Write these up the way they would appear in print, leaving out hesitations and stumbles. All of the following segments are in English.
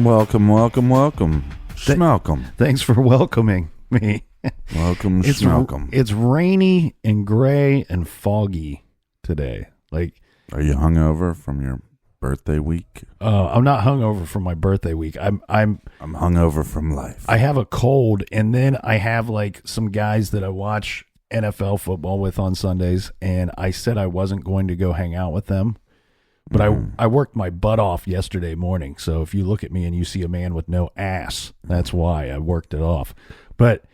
Welcome. Schmalcom. Thanks for welcoming me. Welcome, Schmalcom. It's rainy and gray and foggy today. Like, are you hungover from your birthday week? I'm not hungover from my birthday week. I'm hungover from life. I have a cold, and then I have like some guys that I watch NFL football with on Sundays, and I said I wasn't going to go hang out with them. But I worked my butt off yesterday morning, so if you look at me and you see a man with no ass, that's why I worked it off. But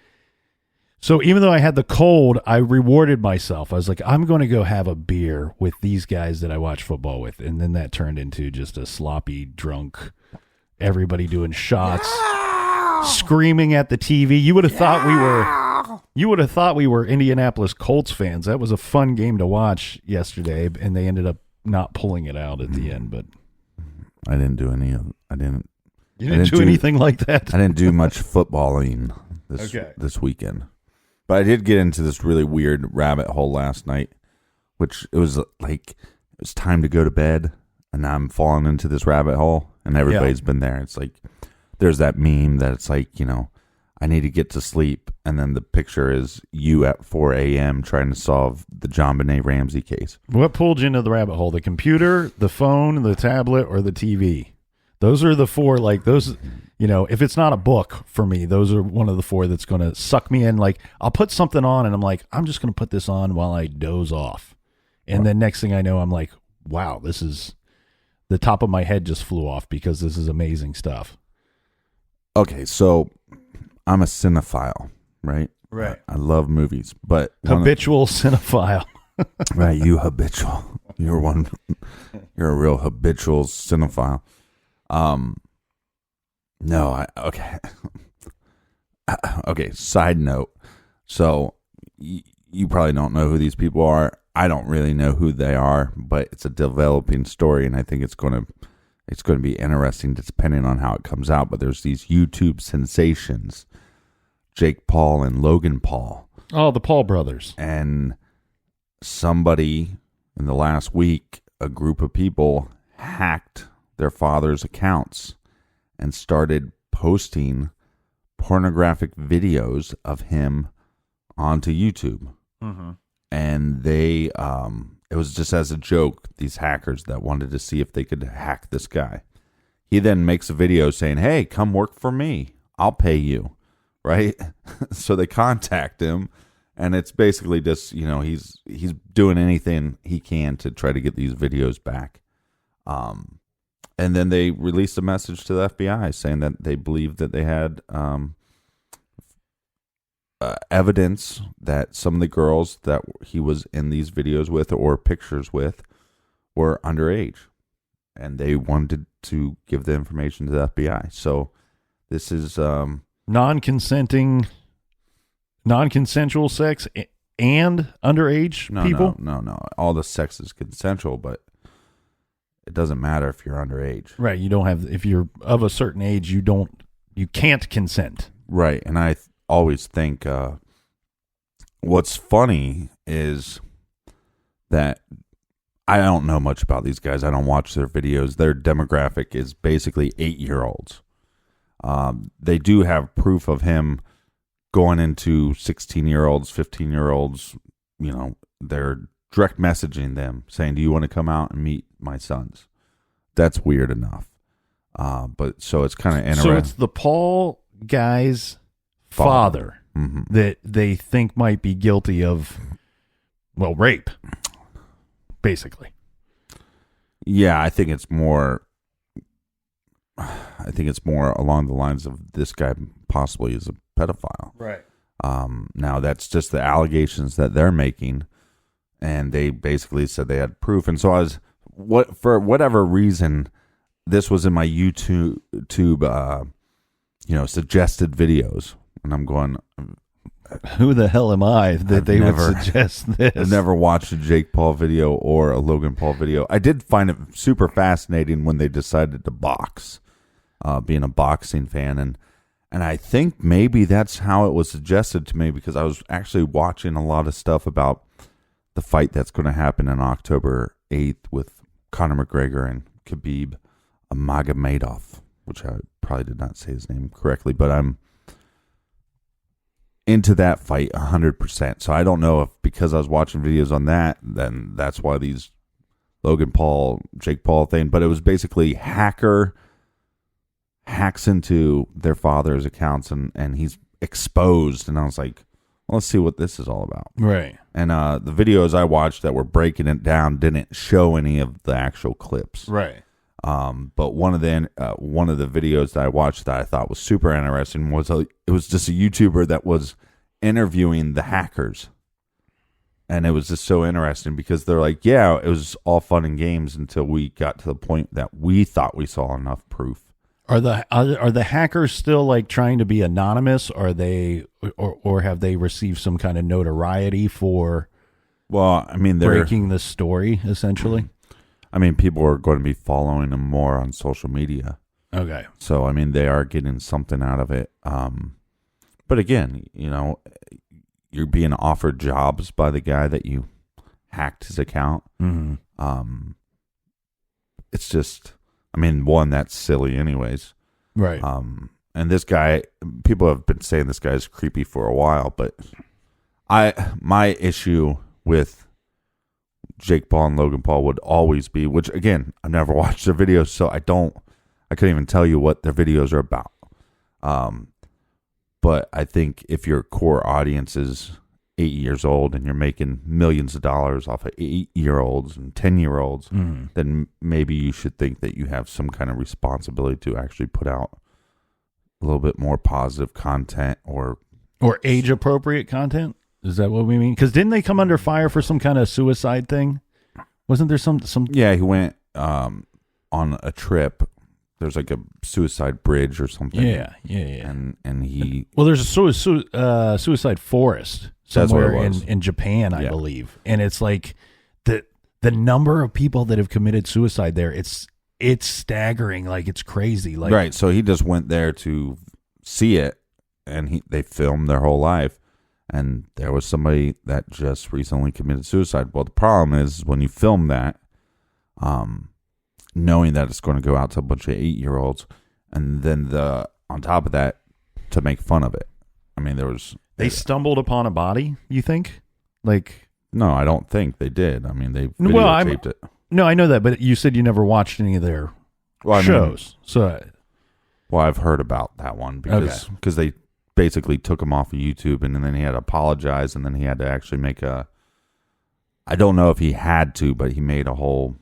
so even though I had the cold, I rewarded myself. I was like, I'm going to go have a beer with these guys that I watch football with, and then that turned into just a sloppy, drunk, everybody doing shots, screaming at the TV. You would have thought we were Indianapolis Colts fans. That was a fun game to watch yesterday, and they ended up not pulling it out at the end. But I didn't do any. You didn't do anything like that. I didn't do much footballing this weekend, but I did get into this really weird rabbit hole last night, which it was time to go to bed, and now I'm falling into this rabbit hole, and everybody's been there. It's like there's that meme that it's like, I need to get to sleep, and then the picture is you at 4 a.m. trying to solve the JonBenet Ramsey case. What pulled you into the rabbit hole? The computer, the phone, the tablet, or the TV? Those are the four, if it's not a book for me, those are one of the four that's going to suck me in. Like, I'll put something on, and I'm like, I'm just going to put this on while I doze off. And then next thing I know, I'm like, wow, this is, the top of my head just flew off because this is amazing stuff. Okay, so I'm a cinephile, right? Right. I love movies, but habitual cinephile. Right, you habitual. You're a real habitual cinephile. Okay, side note. So you probably don't know who these people are. I don't really know who they are, but it's a developing story, and I think it's going to be interesting depending on how it comes out. But there's these YouTube sensations, Jake Paul and Logan Paul. Oh, the Paul brothers. And somebody in the last week, a group of people hacked their father's accounts and started posting pornographic videos of him onto YouTube. Mm-hmm. And they, it was just as a joke, these hackers that wanted to see if they could hack this guy. He then makes a video saying, hey, come work for me. I'll pay you. Right? So they contact him, and it's basically just, he's doing anything he can to try to get these videos back. And then they released a message to the FBI saying that they believed that they had evidence that some of the girls that he was in these videos with or pictures with were underage, and they wanted to give the information to the FBI. So this is non-consensual sex and underage people? No. All the sex is consensual, but it doesn't matter if you're underage. Right. You don't have, if you're of a certain age, you can't consent. Right. And I always think what's funny is that I don't know much about these guys. I don't watch their videos. Their demographic is basically 8-year-olds. They do have proof of him going into 16-year-olds, 15-year-olds. They're direct messaging them saying, do you want to come out and meet my sons? That's weird enough. But so it's kind of interesting. So it's the Paul guy's father that they think might be guilty of, rape, basically. Yeah, I think it's more along the lines of this guy possibly is a pedophile. Right. Now that's just the allegations that they're making, and they basically said they had proof. And so for whatever reason, this was in my YouTube, suggested videos, and I'm going, who the hell am I that would suggest this? I've never watched a Jake Paul video or a Logan Paul video. I did find it super fascinating when they decided to box, being a boxing fan, and I think maybe that's how it was suggested to me, because I was actually watching a lot of stuff about the fight that's going to happen on October 8th with Conor McGregor and Khabib Nurmagomedov. which I probably did not say his name correctly, but I'm into that fight 100%. So I don't know if because I was watching videos on that, then that's why these Logan Paul, Jake Paul thing. But it was basically hacker hacks into their father's accounts and he's exposed. And I was like, well, let's see what this is all about. Right. And the videos I watched that were breaking it down didn't show any of the actual clips. Right. But one of the videos that I watched that I thought was super interesting was it was just a YouTuber that was interviewing the hackers, and it was just so interesting because they're like, yeah, it was all fun and games until we got to the point that we thought we saw enough proof. Are the hackers still like trying to be anonymous? Are they or have they received some kind of notoriety for? Well, I mean, they're breaking the story essentially. I mean, people are going to be following them more on social media. Okay. So, I mean, they are getting something out of it. But again, you know, you're being offered jobs by the guy that you hacked his account. Mm-hmm. It's just, I mean, one, that's silly anyways. Right. And this guy, people have been saying this guy's creepy for a while, but my issue with Jake Paul and Logan Paul would always be, which again, I've never watched their videos, so I couldn't even tell you what their videos are about. But I think if your core audience is 8 years old and you're making millions of dollars off of 8-year-olds and 10-year-olds, then maybe you should think that you have some kind of responsibility to actually put out a little bit more positive content or age appropriate content. Is that what we mean? Because didn't they come under fire for some kind of suicide thing? Wasn't there some? Yeah, he went on a trip. There's like a suicide bridge or something. Yeah. And he there's a suicide forest somewhere in Japan, I believe, and it's like the number of people that have committed suicide there. It's staggering. Like it's crazy. Like right. So he just went there to see it, and they filmed their whole life. And there was somebody that just recently committed suicide. Well, the problem is when you film that, knowing that it's going to go out to a bunch of 8-year-olds, and then on top of that, to make fun of it. I mean, they stumbled upon a body. You think? Like, no, I don't think they did. I mean, they videotaped it. No, I know that, but you said you never watched any of their shows. Well, I've heard about that one because they basically took him off of YouTube, and then he had to apologize, and then he had to actually make I don't know if he had to, but he made a whole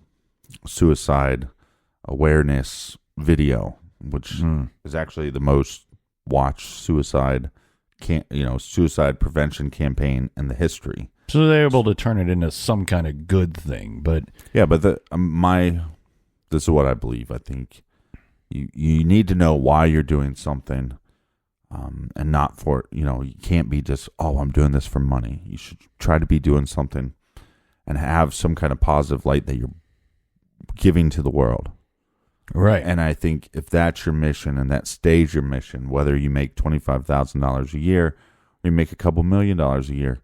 suicide awareness video, which is actually the most watched suicide prevention campaign in the history. So they're able to turn it into some kind of good thing, but yeah, but this is what I believe. I think you need to know why you're doing something. And not for, you can't be just, I'm doing this for money. You should try to be doing something and have some kind of positive light that you're giving to the world. Right. And I think if that's your mission and that stays your mission, whether you make $25,000 a year or you make a couple $1 million a year,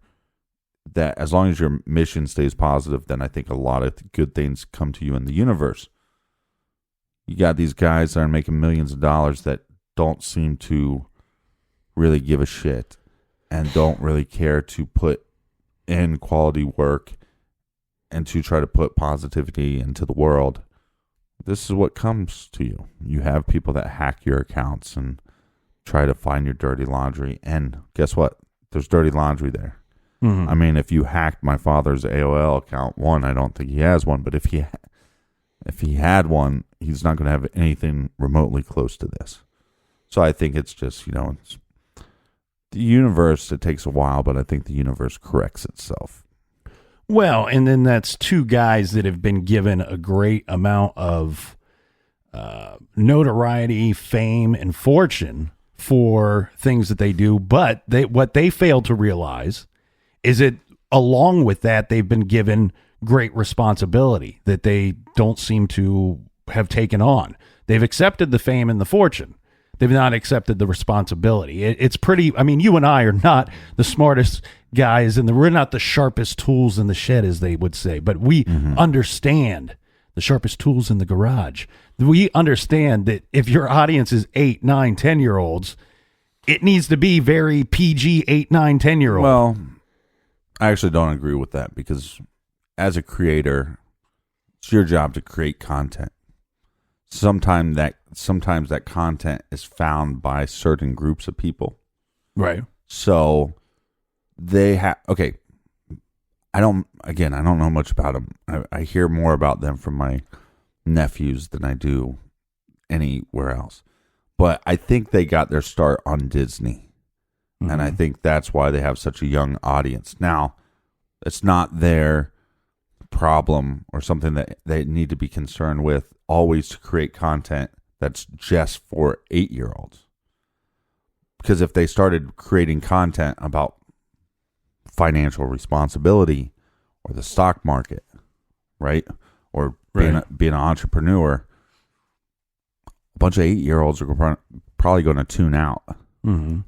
that as long as your mission stays positive, then I think a lot of good things come to you in the universe. You got these guys that are making millions of dollars that don't seem to really give a shit and don't really care to put in quality work and to try to put positivity into the world. This is what comes to you. You have people that hack your accounts and try to find your dirty laundry, and guess what? There's dirty laundry there. I mean, if you hacked my father's AOL account, I don't think he has one, but if he had one, he's not going to have anything remotely close to this. So I think it's just, it's the universe, it takes a while, but I think the universe corrects itself. Well, and then that's two guys that have been given a great amount of notoriety, fame, and fortune for things that they do. But what they fail to realize is that along with that, they've been given great responsibility that they don't seem to have taken on. They've accepted the fame and the fortune. They've not accepted the responsibility. It's pretty, I mean, you and I are not the smartest guys, and we're not the sharpest tools in the shed, as they would say, but we understand the sharpest tools in the garage. We understand that if your audience is 8, 9, 10-year-olds, it needs to be very PG 8, 9, 10-year-old. Well, I actually don't agree with that because as a creator, it's your job to create content. Sometimes that content is found by certain groups of people. Right. So they have, okay, I don't know much about them. I hear more about them from my nephews than I do anywhere else. But I think they got their start on Disney. Mm-hmm. And I think that's why they have such a young audience. Now, it's not their problem or something that they need to be concerned with always to create content that's just for 8-year-olds. Because if they started creating content about financial responsibility or the stock market, right? Or being an entrepreneur, a bunch of 8-year-olds are probably going to tune out. Mm-hmm.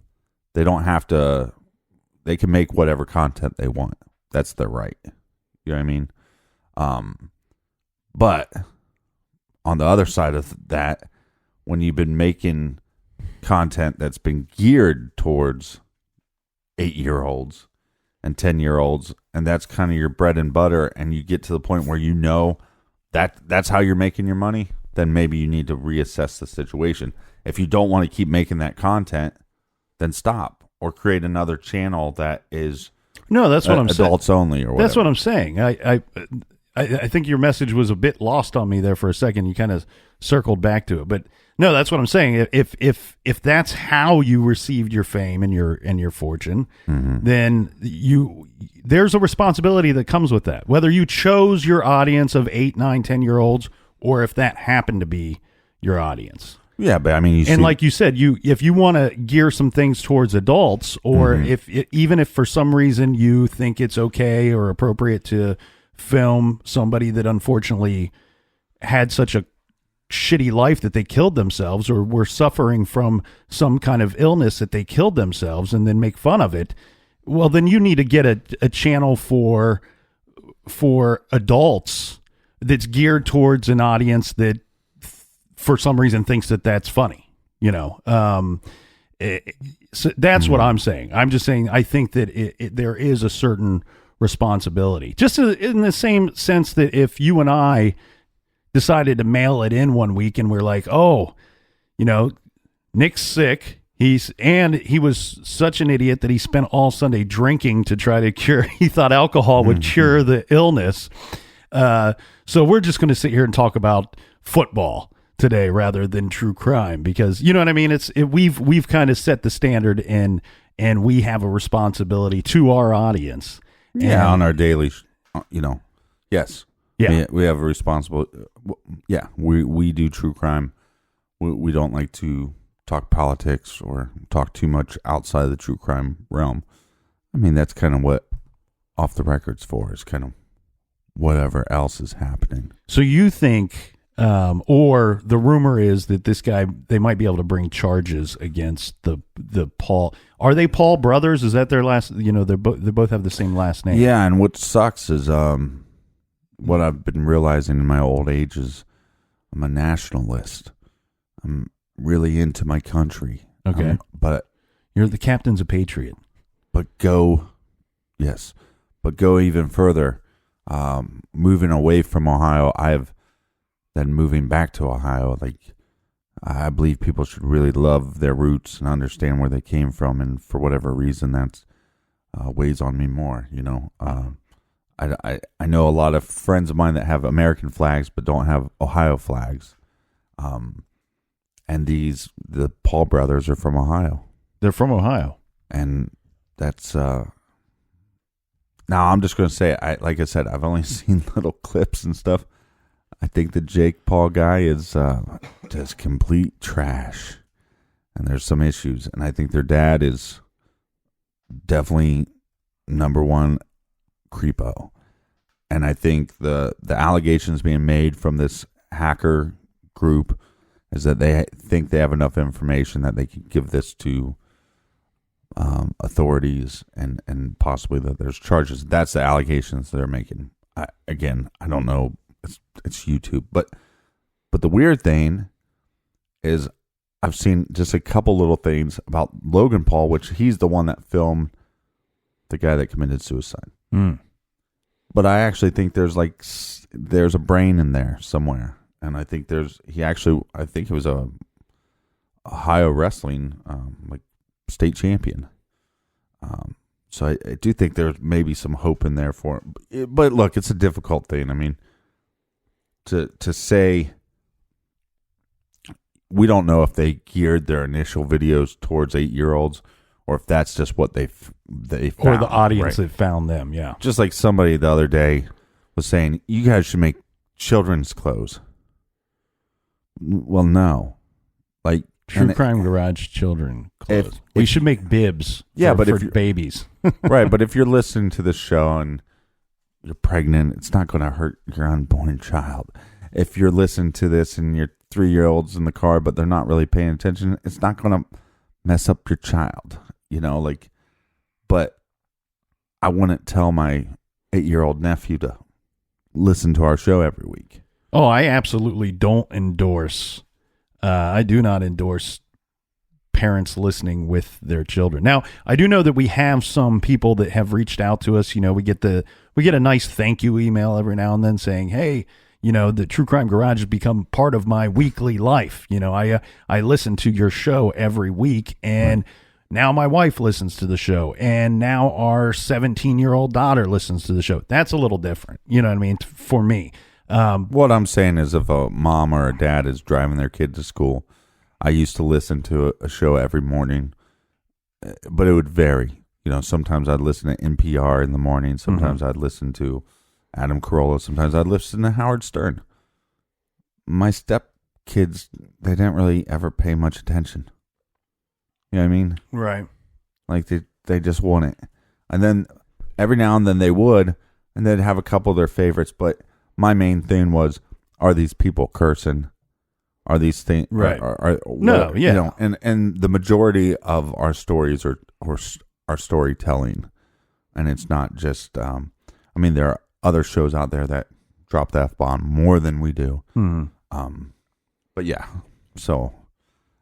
They don't have to, they can make whatever content they want. That's their right. You know what I mean? But on the other side of that, when you've been making content that's been geared towards 8-year-olds and 10-year-olds, and that's kind of your bread and butter, and you get to the point where you know that's how you're making your money, then maybe you need to reassess the situation. If you don't want to keep making that content, then stop or create another channel that is that's what I'm saying. Adults only or whatever. That's what I'm saying. I think your message was a bit lost on me there for a second. You kind of circled back to it, but no, that's what I'm saying. If that's how you received your fame and your fortune, mm-hmm. then there's a responsibility that comes with that. Whether you chose your audience of 8, 9, 10-year-olds, or if that happened to be your audience. Yeah, but I mean, like you said, if you want to gear some things towards adults, or mm-hmm. even if for some reason you think it's okay or appropriate to film somebody that unfortunately had such a shitty life that they killed themselves, or were suffering from some kind of illness that they killed themselves, and then make fun of it, well, then you need to get a channel for adults that's geared towards an audience that for some reason thinks that that's funny, so that's what I'm saying. I'm just saying, I think that there is a certain responsibility, just in the same sense that if you and I decided to mail it in one week and we're like, oh, Nick's sick. He was such an idiot that he spent all Sunday drinking to try to cure. He thought alcohol would cure the illness. So we're just going to sit here and talk about football today rather than true crime, because you know what I mean? We've kind of set the standard, and we have a responsibility to our audience. Yeah. On our daily, yes. Yeah. We have a responsible. Yeah. We do true crime. We don't like to talk politics or talk too much outside of the true crime realm. I mean, that's kind of what Off the Record's for, is kind of whatever else is happening. So you think, or the rumor is that this guy, they might be able to bring charges against the Paul. Are they Paul brothers? Is that their last? They both have the same last name. Yeah, and what sucks is what I've been realizing in my old age is I'm a nationalist. I'm really into my country. Okay, but you're the captain's a patriot. But go even further. Moving away from Ohio, then moving back to Ohio. Like, I believe people should really love their roots and understand where they came from, and for whatever reason, that's weighs on me more. I know a lot of friends of mine that have American flags but don't have Ohio flags. And the Paul brothers are from Ohio. They're from Ohio. And that's now I'm just going to say, like I said, I've only seen little clips and stuff. I think the Jake Paul guy is just complete trash. And there's some issues. And I think their dad is definitely number one creepo. And I think the allegations being made from this hacker group is that they think they have enough information that they can give this to authorities and possibly that there's charges. That's the allegations they're making. I don't know it's YouTube. But the weird thing is I've seen just a couple little things about Logan Paul, which he's the one that filmed the guy that committed suicide. But I actually think there's a brain in there somewhere, and I think I think it was a Ohio wrestling like state champion. So I do think there's maybe some hope in there for it. But look, it's a difficult thing. I mean, to say. We don't know if they geared their initial videos towards 8-year-olds or if that's just what they found. Or the audience that found them, yeah. Just like somebody the other day was saying, you guys should make children's clothes. Well, no. Like True Crime Garage children clothes. We should make bibs for babies. Right, but if you're listening to this show and you're pregnant, it's not going to hurt your unborn child. If you're listening to this and you're 3-year-olds in the car, but they're not really paying attention, it's not going to mess up your child, but I wouldn't tell my 8-year-old nephew to listen to our show every week. Oh, I absolutely don't endorse. I do not endorse parents listening with their children. Now, I do know that we have some people that have reached out to us. We get a nice thank you email every now and then saying, hey, the True Crime Garage has become part of my weekly life. I listen to your show every week, and now my wife listens to the show, and now our 17-year-old daughter listens to the show. That's a little different, you know what I mean, for me. What I'm saying is if a mom or a dad is driving their kid to school, I used to listen to a show every morning, but it would vary. Sometimes I'd listen to NPR in the morning. Sometimes I'd listen to Adam Carolla. Sometimes I'd listen to Howard Stern. My stepkids, they didn't really ever pay much attention. You know what I mean? Right. Like they just wouldn't. And then every now and then they would, and they'd have a couple of their favorites. But my main thing was, are these people cursing? Are these things right? No, yeah. And the majority of our stories are storytelling, and it's not just. There are other shows out there that drop the F-bomb more than we do. But yeah, so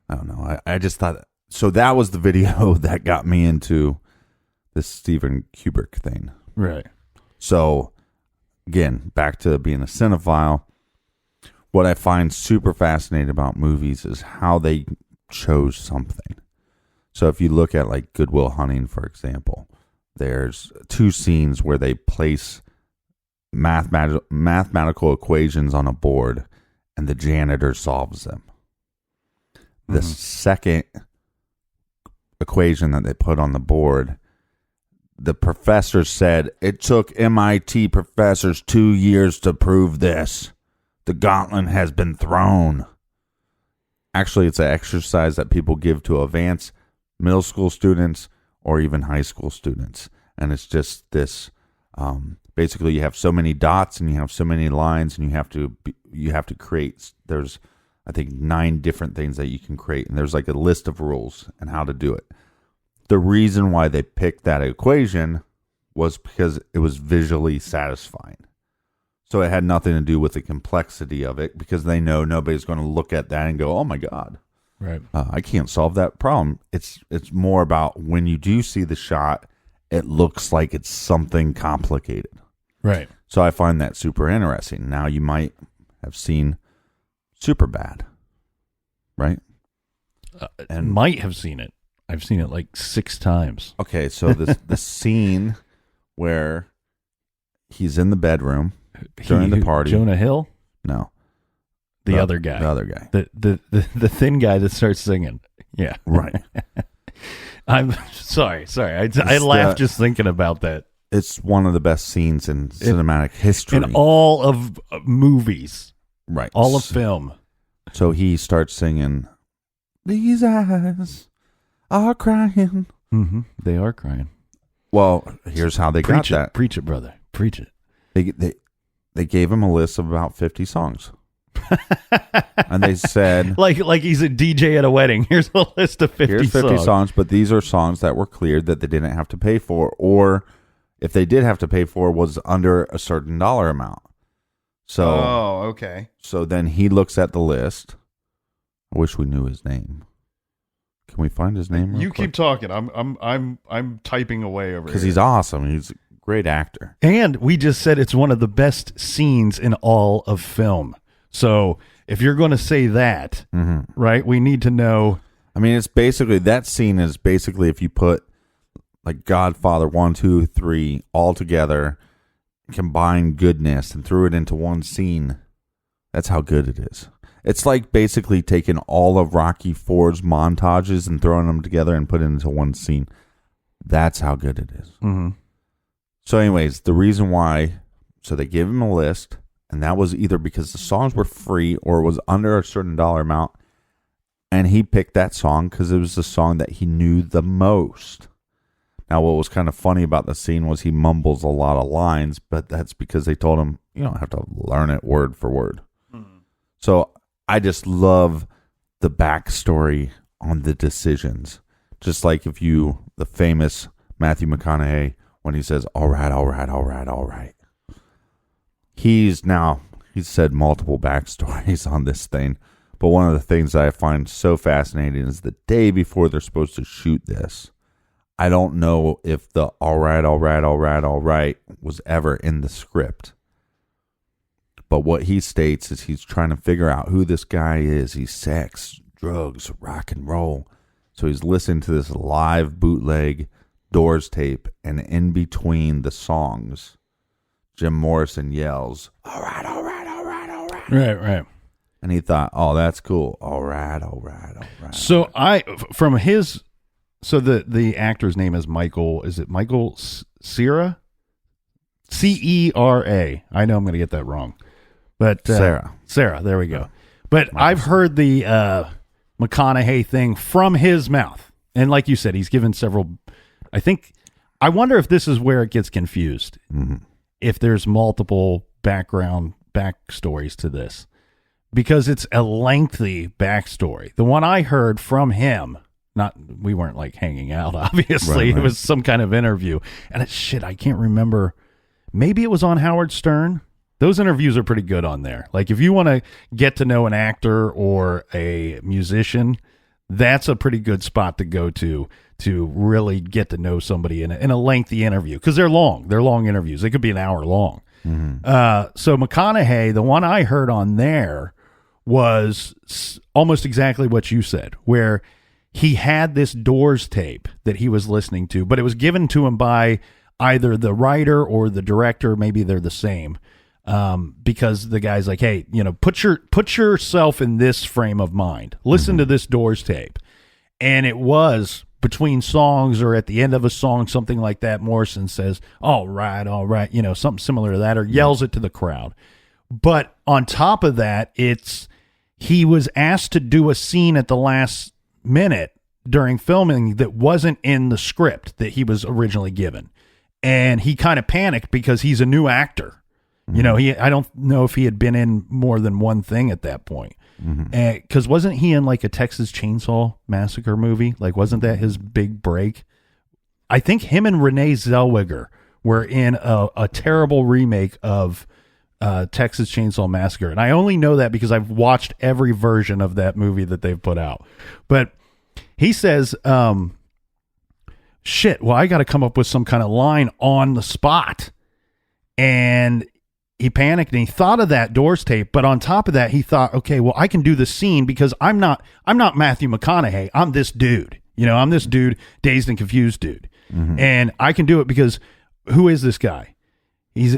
I don't know. I just thought, so that was the video that got me into this Steven Kubrick thing. Right. So again, back to being a cinephile. What I find super fascinating about movies is how they chose something. So if you look at like Good Will Hunting, for example, there's 2 scenes where they place mathematical equations on a board and the janitor solves them. The second equation that they put on the board, the professor said, it took MIT professors 2 years to prove this. The gauntlet has been thrown. Actually, it's an exercise that people give to advanced middle school students or even high school students. And it's just this, basically you have so many dots and you have so many lines and you have to create, there's, I think, 9 different things that you can create. And there's like a list of rules and how to do it. The reason why they picked that equation was because it was visually satisfying. So it had nothing to do with the complexity of it, because they know nobody's going to look at that and go, oh my God, right? I can't solve that problem. It's more about when you do see the shot, it looks like it's something complicated. Right. So I find that super interesting. Now you might have seen Superbad, right? And might have seen it. I've seen it like 6 times. Okay, so the scene where he's in the bedroom during the party. Jonah Hill? No. The other guy. The other guy. The thin guy that starts singing. Yeah. Right. I'm sorry. I laugh just thinking about that. It's one of the best scenes in cinematic history. In all of movies. Right. All of film. So he starts singing, these eyes are crying. Mm-hmm. They are crying. Well, here's how they got that. Preach it, brother. Preach it. They gave him a list of about 50 songs. And they said, like he's a DJ at a wedding. Here's a list of 50 songs, but these are songs that were cleared that they didn't have to pay for, or if they did have to pay for, was under a certain dollar amount. So, okay. So then he looks at the list. I wish we knew his name. Can we find his name? You keep talking. I'm typing away over here because he's awesome. He's a great actor. And we just said it's one of the best scenes in all of film. So if you're going to say that, right, we need to know. I mean, it's basically, that scene is basically if you put like Godfather 1, 2, 3 all together, combine goodness and threw it into one scene. That's how good it is. It's like basically taking all of Rocky IV's montages and throwing them together and put it into one scene. That's how good it is. Mm-hmm. So anyways, the reason why, so they gave him a list, and that was either because the songs were free or it was under a certain dollar amount, and he picked that song because it was the song that he knew the most. Now, what was kind of funny about the scene was he mumbles a lot of lines, but that's because they told him, you don't have to learn it word for word. Mm-hmm. So I just love the backstory on the decisions. Just like if you, the famous Matthew McConaughey, when he says, all right, all right, all right, all right. He's said multiple backstories on this thing, but one of the things that I find so fascinating is the day before they're supposed to shoot this, I don't know if the all right, all right, all right, all right was ever in the script. But what he states is he's trying to figure out who this guy is. He's sex, drugs, rock and roll. So he's listening to this live bootleg Doors tape, and in between the songs, Jim Morrison yells, all right, all right, all right, all right. Right. And he thought, oh, that's cool. All right, all right, all right. So the actor's name is Michael, is it Michael Cera? Cera. I know I'm going to get that wrong. But Sarah, there we go. But I've heard the McConaughey thing from his mouth. And like you said, he's given several. I wonder if this is where it gets confused. Mm-hmm. If there's multiple backstories to this. Because it's a lengthy backstory. The one I heard from him, we weren't like hanging out, obviously. Right. It was some kind of interview. And I can't remember. Maybe it was on Howard Stern. Those interviews are pretty good on there. Like if you want to get to know an actor or a musician, that's a pretty good spot to go to really get to know somebody in a lengthy interview. Because they're long. They're long interviews. They could be an hour long. Mm-hmm. So McConaughey, the one I heard on there was almost exactly what you said, where he had this Doors tape that he was listening to, but it was given to him by either the writer or the director. Maybe they're the same. Because the guy's like, hey, put yourself in this frame of mind. Listen to this Doors tape. And it was between songs or at the end of a song, something like that. Morrison says, all right, something similar to that, or yells it to the crowd. But on top of that, he was asked to do a scene at the last minute during filming that wasn't in the script that he was originally given. And he kind of panicked because he's a new actor. I don't know if he had been in more than one thing at that point. Because wasn't he in like a Texas Chainsaw Massacre movie? Like, wasn't that his big break? I think him and Renee Zellweger were in a terrible remake of Texas Chainsaw Massacre. And I only know that because I've watched every version of that movie that they've put out. But he says, I got to come up with some kind of line on the spot. And he panicked and he thought of that Doors tape, but on top of that, he thought, okay, well, I can do the scene because I'm not Matthew McConaughey. I'm this dude. I'm this dude, dazed and confused dude. Mm-hmm. And I can do it because who is this guy? He's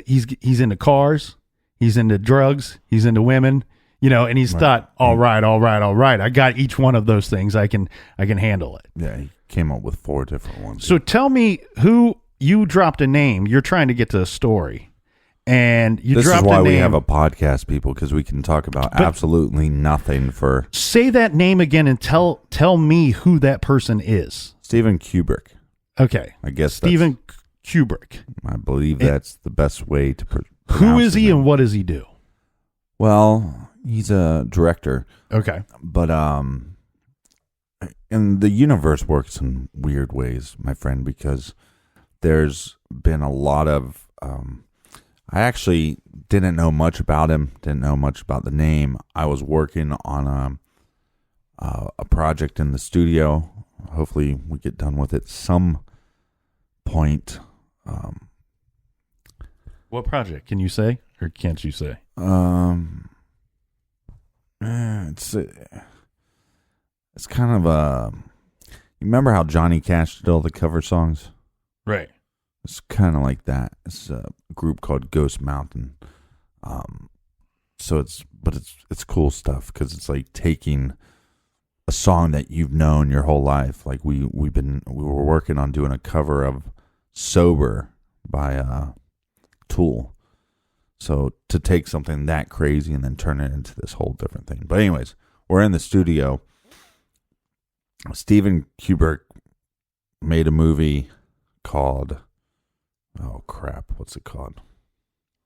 into cars, he's into drugs, he's into women, and he's thought, all right. I got each one of those things. I can handle it. Yeah, he came up with 4 different ones. So tell me who you dropped a name. You're trying to get to a story. And you this dropped is why a name. We have a podcast, people, because we can talk about absolutely nothing for. Say that name again and tell me who that person is. Steven Kubrick. Okay, I guess Steven Kubrick. I believe that's the best way to. Who is he and what does he do? Well, he's a director. Okay, but and the universe works in weird ways, my friend, because there's been a lot of I actually didn't know much about him, didn't know much about the name. I was working on a project in the studio. Hopefully we get done with it some point. What project? Can you say or can't you say? It's kind of a. You remember how Johnny Cash did all the cover songs? Right. It's kind of like that. It's a group called Ghost Mountain. So it's cool stuff because it's like taking a song that you've known your whole life. Like we were working on doing a cover of "Sober" by Tool. So to take something that crazy and then turn it into this whole different thing. But anyways, we're in the studio. Steven Kubrick made a movie called, oh crap, what's it called?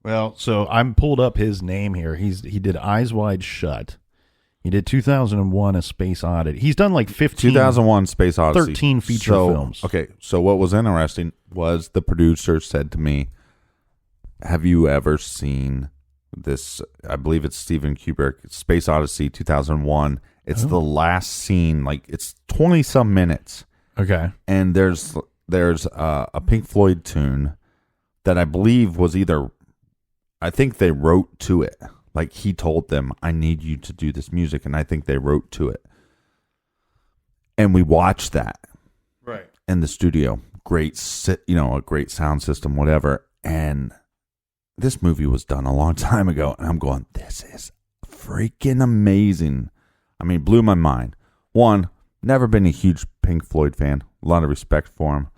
Well, so I'm pulled up his name here. He did Eyes Wide Shut. He did 2001: A Space Odyssey. He's done like 2001: Space Odyssey. 13 feature films. Okay, so what was interesting was the producer said to me, have you ever seen this? I believe it's Steven Kubrick, Space Odyssey 2001. It's the last scene, like it's 20-some minutes. Okay. And there's a Pink Floyd tune that I believe was I think they wrote to it. Like he told them, I need you to do this music. And I think they wrote to it. And we watched that. Right. In the studio. A great sound system, whatever. And this movie was done a long time ago. And I'm going, this is freaking amazing. I mean, blew my mind. One, never been a huge Pink Floyd fan. A lot of respect for him.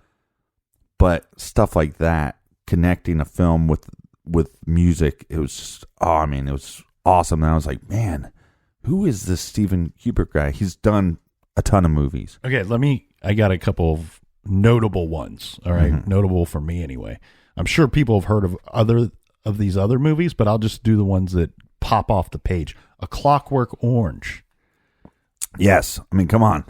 But stuff like that, connecting a film with music, it was just, it was awesome. And I was like, man, who is this Steven Kubrick guy? He's done a ton of movies. Okay, I got a couple of notable ones, all right? Mm-hmm. Notable for me anyway. I'm sure people have heard of these other movies, but I'll just do the ones that pop off the page. A Clockwork Orange. Yes. I mean, come on.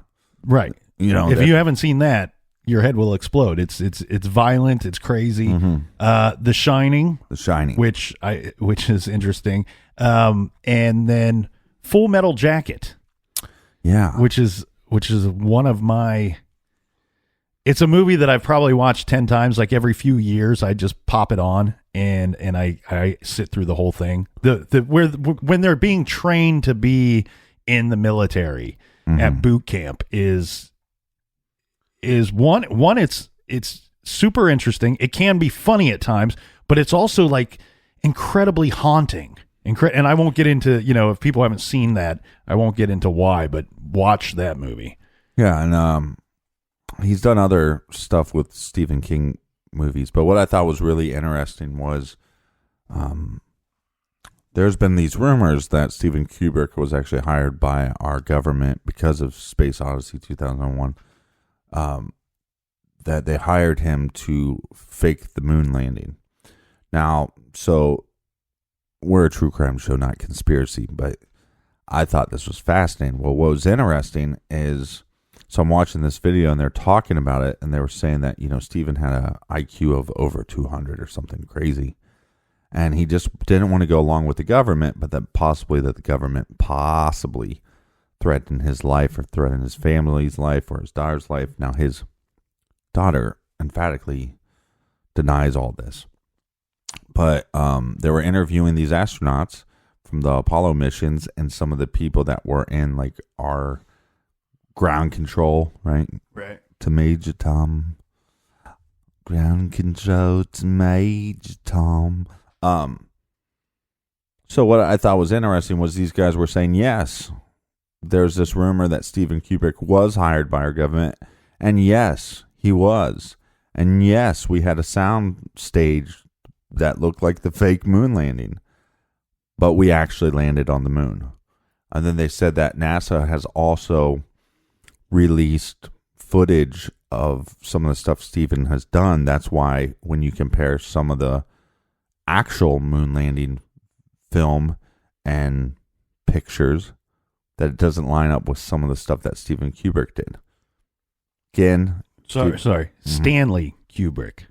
Right. If you haven't seen that, your head will explode. It's violent. It's crazy. Mm-hmm. The Shining, which is interesting. And then Full Metal Jacket. Yeah. Which is one of my. It's a movie that I've probably watched 10 times. Like every few years, I just pop it on and I sit through the whole thing. When they're being trained to be in the military at boot camp is one it's super interesting. It can be funny at times, but it's also like incredibly haunting. And I won't get into, if people haven't seen that, I won't get into why, but watch that movie. Yeah, and he's done other stuff with Stephen King movies, but what I thought was really interesting was there's been these rumors that Steven Kubrick was actually hired by our government because of Space Odyssey 2001, that they hired him to fake the moon landing. Now, so we're a true crime show, not conspiracy, but I thought this was fascinating. Well, what was interesting is, so I'm watching this video and they're talking about it, and they were saying that, Steven had a IQ of over 200 or something crazy. And he just didn't want to go along with the government, but that the government possibly threatened his life or threatened his family's life or his daughter's life. Now, his daughter emphatically denies all this. But they were interviewing these astronauts from the Apollo missions and some of the people that were in like our ground control, right? Right. To Major Tom. Ground control to Major Tom. So what I thought was interesting was these guys were saying, yes, there's this rumor that Steven Kubrick was hired by our government, and yes, he was. And yes, we had a sound stage that looked like the fake moon landing, but we actually landed on the moon. And then they said that NASA has also released footage of some of the stuff Steven has done. That's why when you compare some of the actual moon landing film and pictures, that it doesn't line up with some of the stuff that Steven Kubrick did. Again, Stanley Kubrick.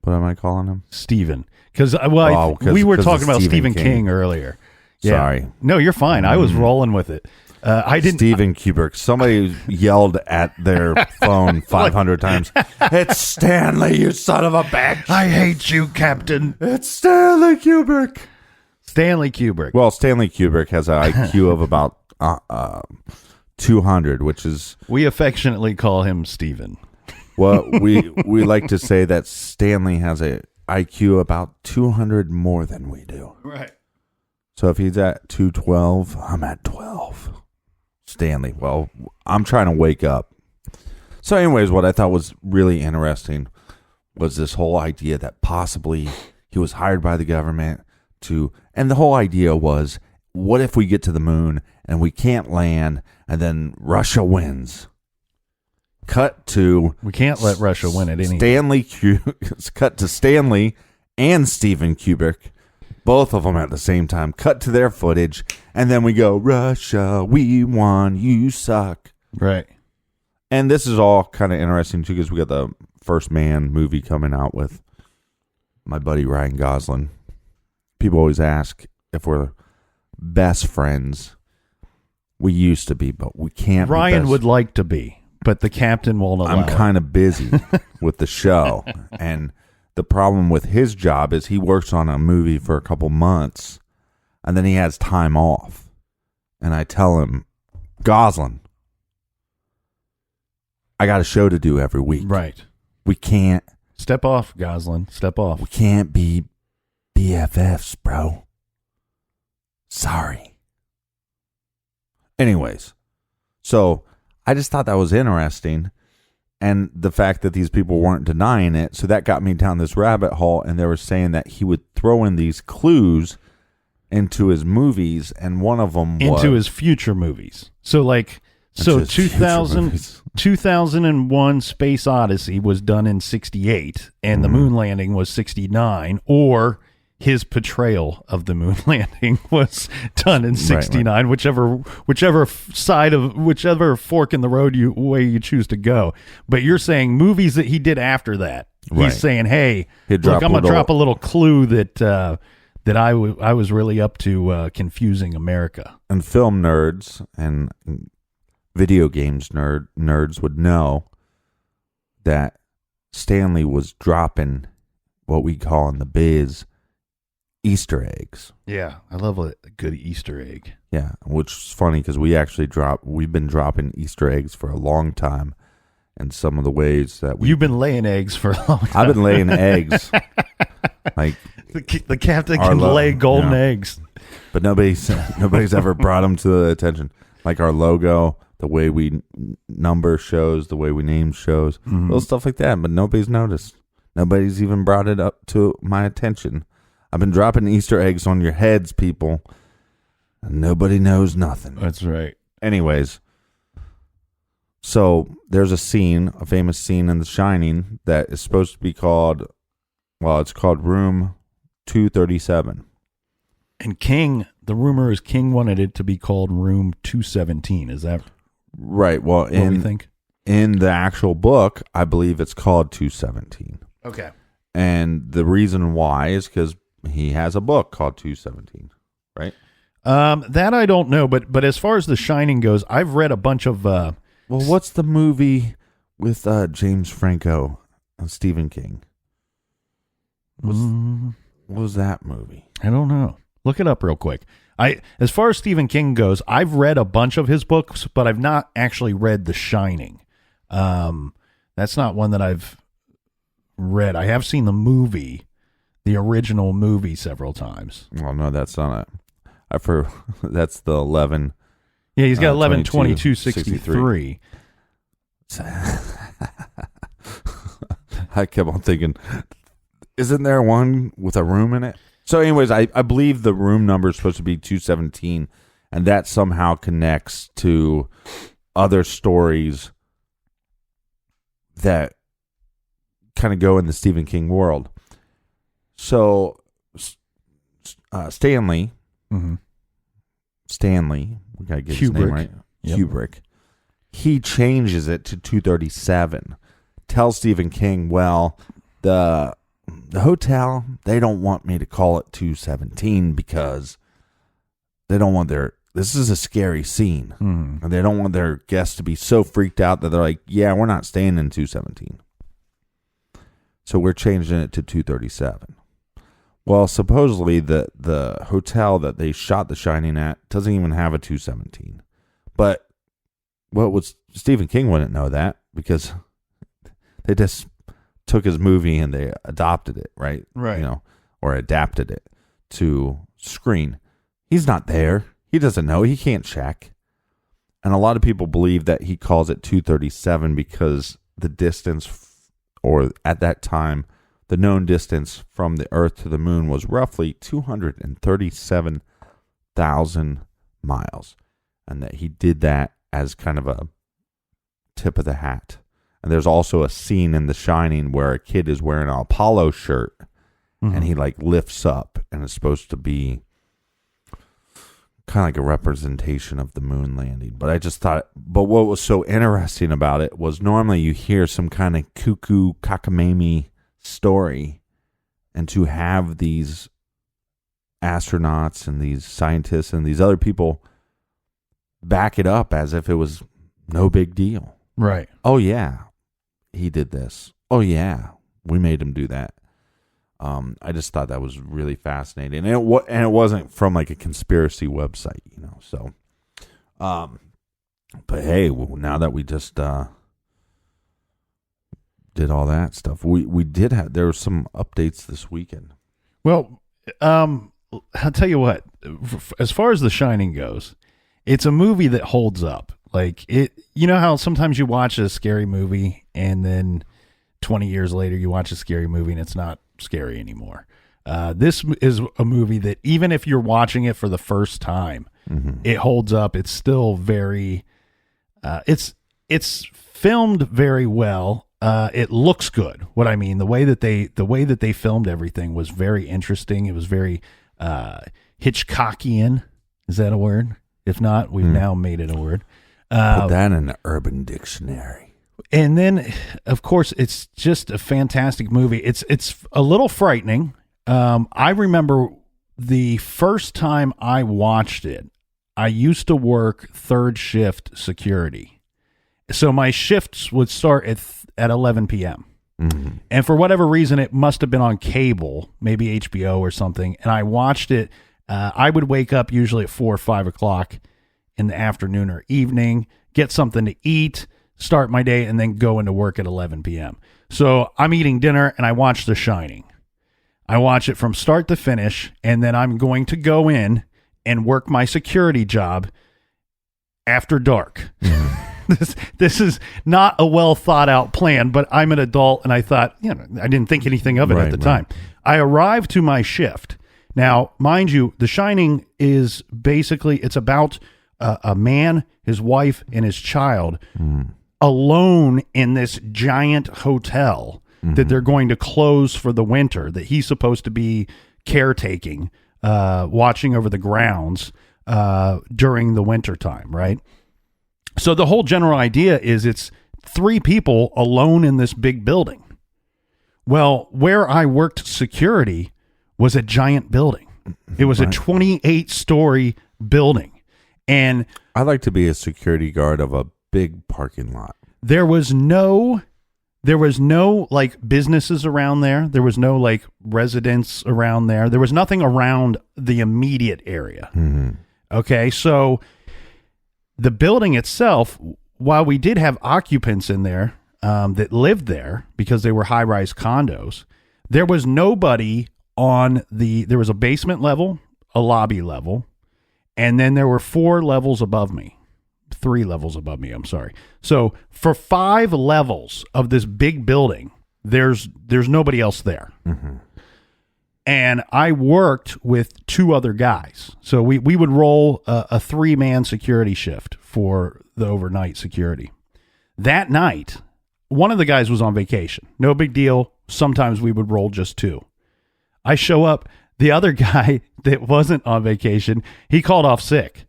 What am I calling him? Stephen. Because we were 'cause talking of about Stephen Stephen King earlier. Yeah. Sorry. No, you're fine. I was rolling with it. I didn't. Stephen Kubrick. Somebody yelled at their phone 500 times. It's Stanley, you son of a bitch. I hate you, Captain. It's Stanley Kubrick. Stanley Kubrick. Well, Stanley Kubrick has an IQ of about 200, which is... We affectionately call him Stephen. Well, we like to say that Stanley has a IQ about 200 more than we do. Right. So if he's at 212, I'm at 12. Stanley. Well, I'm trying to wake up. So anyways, what I thought was really interesting was this whole idea that possibly he was hired by the government to, and the whole idea was, what if we get to the moon and we can't land and then Russia wins? Cut to... We can't let Russia win at any... Cut to Stanley and Stephen Kubrick, both of them at the same time. Cut to their footage, and then we go, Russia, we won, you suck. Right. And this is all kind of interesting, too, because we got the First Man movie coming out with my buddy Ryan Gosling. People always ask if we're best friends. We used to be, but we can't Ryan be would like to be, but the captain won't allow I'm kind of busy with the show, and the problem with his job is he works on a movie for a couple months, and then he has time off. And I tell him, Gosling, I got a show to do every week. Right. We can't. Step off, Gosling. Step off. We can't be BFFs, bro. Sorry. Anyways, so I just thought that was interesting. And the fact that these people weren't denying it. So that got me down this rabbit hole. And they were saying that he would throw in these clues into his movies. And one of them was... Into his future movies. So like... So 2001 Space Odyssey was done in 68. And the moon landing was 69. Or... his portrayal of the moon landing was done in 69, right. whichever fork in the road way you choose to go. But you're saying movies that he did after that. Right. He's saying, hey, look, I'm going to drop a little clue that I was really up to confusing America. And film nerds and video games nerds would know that Stanley was dropping what we call in the biz Easter eggs. Yeah, I love a good Easter egg. Yeah, which is funny because we've been dropping Easter eggs for a long time, and some of the ways that you've been laying eggs for a long time. I've been laying eggs. Like the captain can lay golden eggs, but nobody's ever brought them to the attention. Like our logo, the way we number shows, the way we name shows, little stuff like that. But nobody's noticed. Nobody's even brought it up to my attention. I've been dropping Easter eggs on your heads, people, and nobody knows nothing. That's right. Anyways, so there's a famous scene in The Shining that is supposed to be called, it's called Room 237. And King, the rumor is King wanted it to be called Room 217. Is that right? Well, what we think? In the actual book, I believe it's called 217. Okay. And the reason why is because he has a book called 217, right? That I don't know, but as far as The Shining goes, I've read a bunch of... what's the movie with James Franco and Stephen King? What was that movie? I don't know. Look it up real quick. As far as Stephen King goes, I've read a bunch of his books, but I've not actually read The Shining. That's not one that I've read. I have seen the movie, the original movie, several times. Well, no, that's not it. That's the 11. Yeah, he's got 11, 22, 63. I kept on thinking, isn't there one with a room in it? So anyways, I believe the room number is supposed to be 217, and that somehow connects to other stories that kind of go in the Stephen King world. So Stanley, Stanley, we gotta get his name right. Yep. Kubrick. He changes it to 237. Tells Stephen King, well, the the hotel, they don't want me to call it 217 because they don't want this is a scary scene. And they don't want their guests to be so freaked out that they're like, yeah, we're not staying in 217. So we're changing it to 237. Well, supposedly the hotel that they shot The Shining at doesn't even have a 217. But Stephen King wouldn't know that because they just took his movie and they adopted it, right? Right. Or adapted it to screen. He's not there. He doesn't know. He can't check. And a lot of people believe that he calls it 237 because the distance, or at that time, the known distance from the Earth to the moon was roughly 237,000 miles. And that he did that as kind of a tip of the hat. And there's also a scene in The Shining where a kid is wearing an Apollo shirt and he like lifts up and it's supposed to be kind of like a representation of the moon landing. But I just thought, but what was so interesting about it was normally you hear some kind of cuckoo cockamamie story, and to have these astronauts and these scientists and these other people back it up as if it was no big deal. Right. Oh yeah, he did this. Oh yeah, we made him do that. I just thought that was really fascinating, and it wasn't from like a conspiracy website, So, but hey, now that we just did all that stuff, we did have there were some updates this weekend. Well, I'll tell you what. As far as The Shining goes, it's a movie that holds up. Like it, how sometimes you watch a scary movie and then 20 years later you watch a scary movie and it's not scary anymore. This is a movie that even if you're watching it for the first time, it holds up. It's still very, it's filmed very well. It looks good. What I mean, the way that they filmed everything was very interesting. It was very Hitchcockian. Is that a word? If not, we've now made it a word. Put that in the Urban Dictionary. And then, of course, it's just a fantastic movie. It's a little frightening. I remember the first time I watched it, I used to work third shift security. So my shifts would start at 11 p.m. And for whatever reason, it must have been on cable, maybe HBO or something. And I watched it. I would wake up usually at 4 or 5 o'clock in the afternoon or evening, get something to eat, start my day, and then go into work at 11 p.m. So I'm eating dinner and I watch The Shining. I watch it from start to finish, and then I'm going to go in and work my security job after dark. This is not a well thought out plan, but I'm an adult and I thought, I didn't think anything of it at the time. I arrived to my shift. Now, mind you, The Shining is basically, it's about a man, his wife, and his child alone in this giant hotel that they're going to close for the winter, that he's supposed to be caretaking, watching over the grounds during the winter time, right? So the whole general idea is it's 3 people alone in this big building. Well, where I worked security was a giant building. It was a 28-story building. And I like to be a security guard of a big parking lot. There was no like businesses around there. There was no like residents around there. There was nothing around the immediate area. Okay, so the building itself, while we did have occupants in there that lived there because they were high-rise condos, there was nobody there was a basement level, a lobby level, and then there were 3 levels above me. I'm sorry. So for 5 levels of this big building, there's nobody else there. And I worked with 2 other guys. So we would roll a 3-man security shift for the overnight security. That night, one of the guys was on vacation. No big deal. Sometimes we would roll just 2. I show up. The other guy that wasn't on vacation, he called off sick.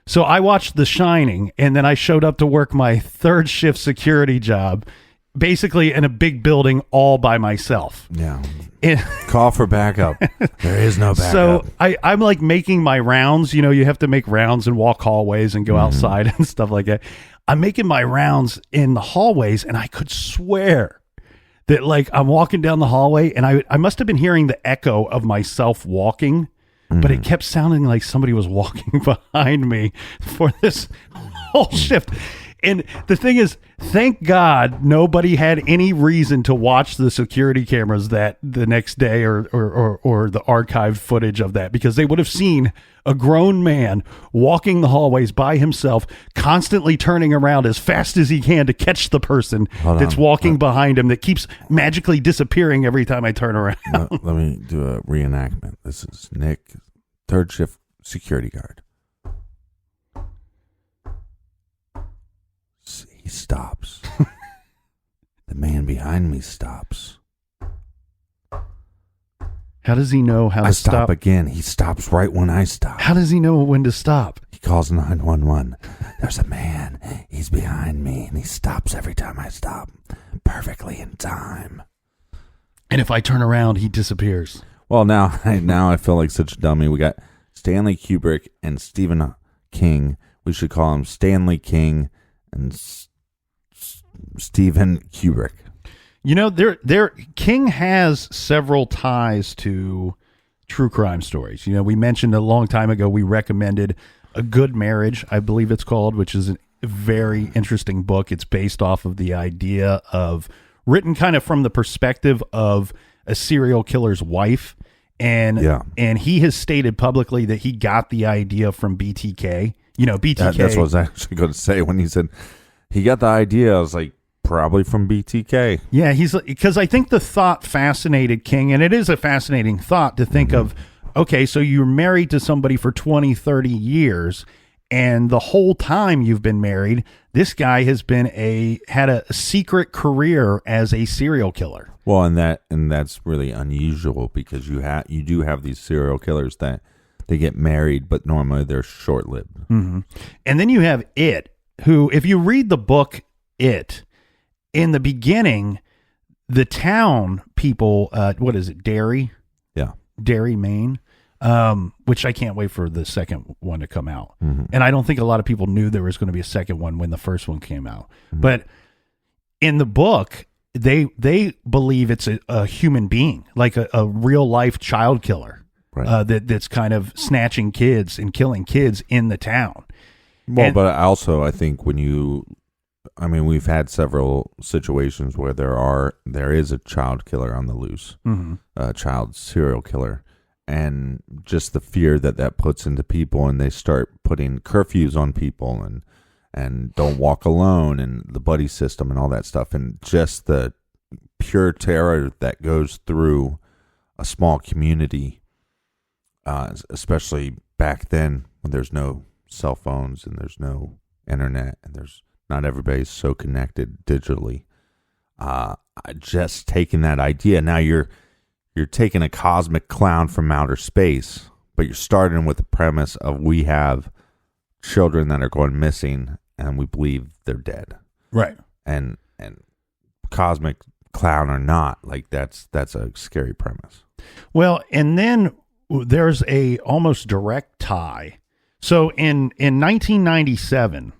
So I watched The Shining, and then I showed up to work my third shift security job basically in a big building all by myself. Yeah. And Call for backup. There is no backup. so I'm like making my rounds. You have to make rounds and walk hallways and go outside and stuff like that. I'm making my rounds in the hallways, and I could swear that like I'm walking down the hallway, and I must have been hearing the echo of myself walking, but it kept sounding like somebody was walking behind me for this whole shift. And the thing is, thank God nobody had any reason to watch the security cameras that the next day or the archived footage of that, because they would have seen a grown man walking the hallways by himself, constantly turning around as fast as he can to catch the person that's walking behind him that keeps magically disappearing every time I turn around. Let me do a reenactment. This is Nick, third shift security guard. He stops. The man behind me stops. How does he know how to stop again. He stops right when I stop. How does he know when to stop? He calls 911. There's a man. He's behind me, and he stops every time I stop. Perfectly in time. And if I turn around, he disappears. Well, now I feel like such a dummy. We got Stanley Kubrick and Stephen King. We should call him Stanley King and Stephen Kubrick. King has several ties to true crime stories. We mentioned a long time ago, we recommended A Good Marriage, I believe it's called, which is a very interesting book. It's based off of the idea of, written kind of from the perspective of a serial killer's wife. And he has stated publicly that he got the idea from BTK. BTK. That's what I was actually going to say when he said he got the idea. I was like, probably from BTK. Yeah, because I think the thought fascinated King, and it is a fascinating thought to think of, okay, so you're married to somebody for 20, 30 years, and the whole time you've been married, this guy has had a secret career as a serial killer. Well, and that's really unusual, because you do have these serial killers that they get married, but normally they're short-lived. Mm-hmm. And then you have It, who, if you read the book It, in the beginning, the town people, what is it, Derry? Yeah. Derry, Maine, which I can't wait for the second one to come out. Mm-hmm. And I don't think a lot of people knew there was going to be a second one when the first one came out. Mm-hmm. But in the book, they believe it's a human being, like a real-life child killer. Right. That's kind of snatching kids and killing kids in the town. Well, but also I think we've had several situations where there is a child killer on the loose, a child serial killer, and just the fear that puts into people, and they start putting curfews on people and don't walk alone, and the buddy system and all that stuff, and just the pure terror that goes through a small community. Especially back then when there's no cell phones and there's no internet and not everybody's so connected digitally. Just taking that idea. Now you're taking a cosmic clown from outer space, but you're starting with the premise of we have children that are going missing and we believe they're dead. Right. And cosmic clown or not, like that's a scary premise. Well, and then there's a almost direct tie. So in 1997,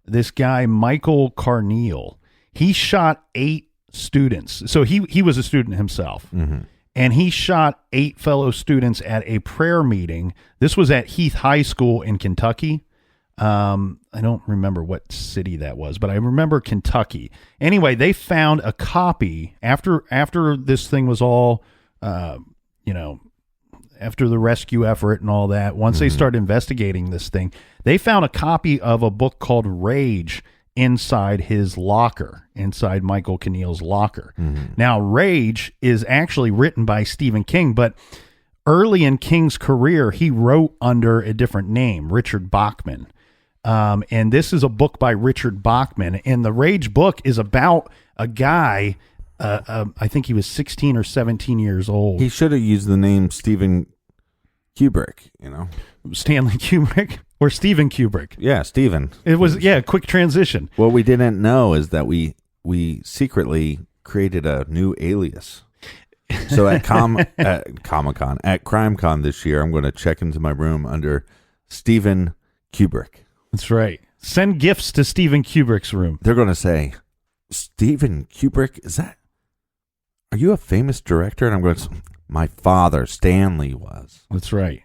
this guy, Michael Carneal, he shot 8 students. So he was a student himself. Mm-hmm. And he shot 8 fellow students at a prayer meeting. This was at Heath High School in Kentucky. I don't remember what city that was, but I remember Kentucky. Anyway, they found a copy after this thing was all, after the rescue effort and all that, once they started investigating this thing, they found a copy of a book called Rage inside his locker, inside Michael Carneal's locker. Mm-hmm. Now, Rage is actually written by Stephen King, but early in King's career, he wrote under a different name, Richard Bachman. And this is a book by Richard Bachman. And the Rage book is about a guy, I think he was 16 or 17 years old. He should have used the name Stephen Kubrick, Stanley Kubrick or Stephen Kubrick. Yeah, Stephen. It was, quick transition. What we didn't know is that we we secretly created a new alias. So at Comic-Con, at CrimeCon this year, I'm going to check into my room under Stephen Kubrick. That's right. Send gifts to Stephen Kubrick's room. They're going to say, Stephen Kubrick, are you a famous director? And I'm going to say, my father, Stanley, was. That's right.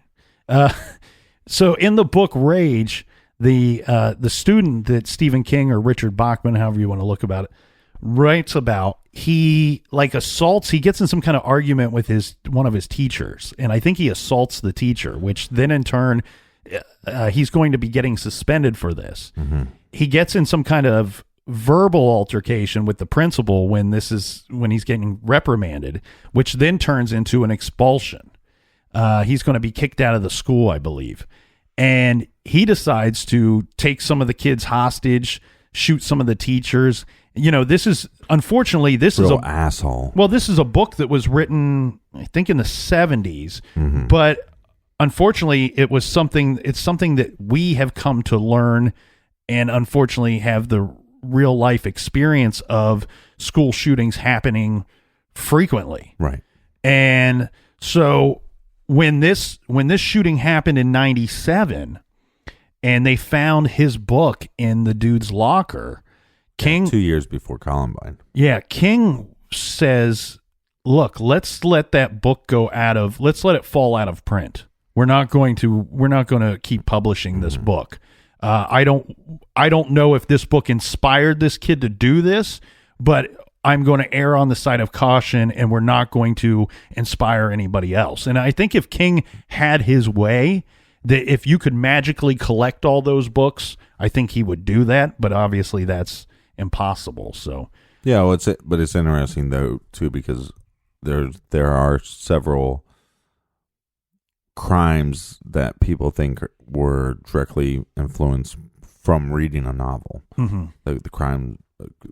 So in the book Rage, the student that Stephen King or Richard Bachman, however you want to look about it, writes about, he gets in some kind of argument with one of his teachers, and I think he assaults the teacher, which then in turn he's going to be getting suspended for this. Mm-hmm. He gets in some kind of verbal altercation with the principal when he's getting reprimanded, which then turns into an expulsion. He's going to be kicked out of the school, I believe. And he decides to take some of the kids hostage, shoot some of the teachers. This is an asshole. Well, this is a book that was written, I think, in the 70s, but unfortunately it's something that we have come to learn and unfortunately have the real life experience of school shootings happening frequently. Right. And so when this shooting happened in 97 and they found his book in the dude's locker, King, 2 years before Columbine. Yeah, King says, "Look, let's let that book let's let it fall out of print. We're not going to keep publishing this book. I don't know if this book inspired this kid to do this, but I'm going to err on the side of caution, and we're not going to inspire anybody else." And I think if King had his way, that if you could magically collect all those books, I think he would do that. But obviously, that's impossible. So yeah, well, but it's interesting though too, because there are several crimes that people think were directly influenced from reading a novel. Mm-hmm.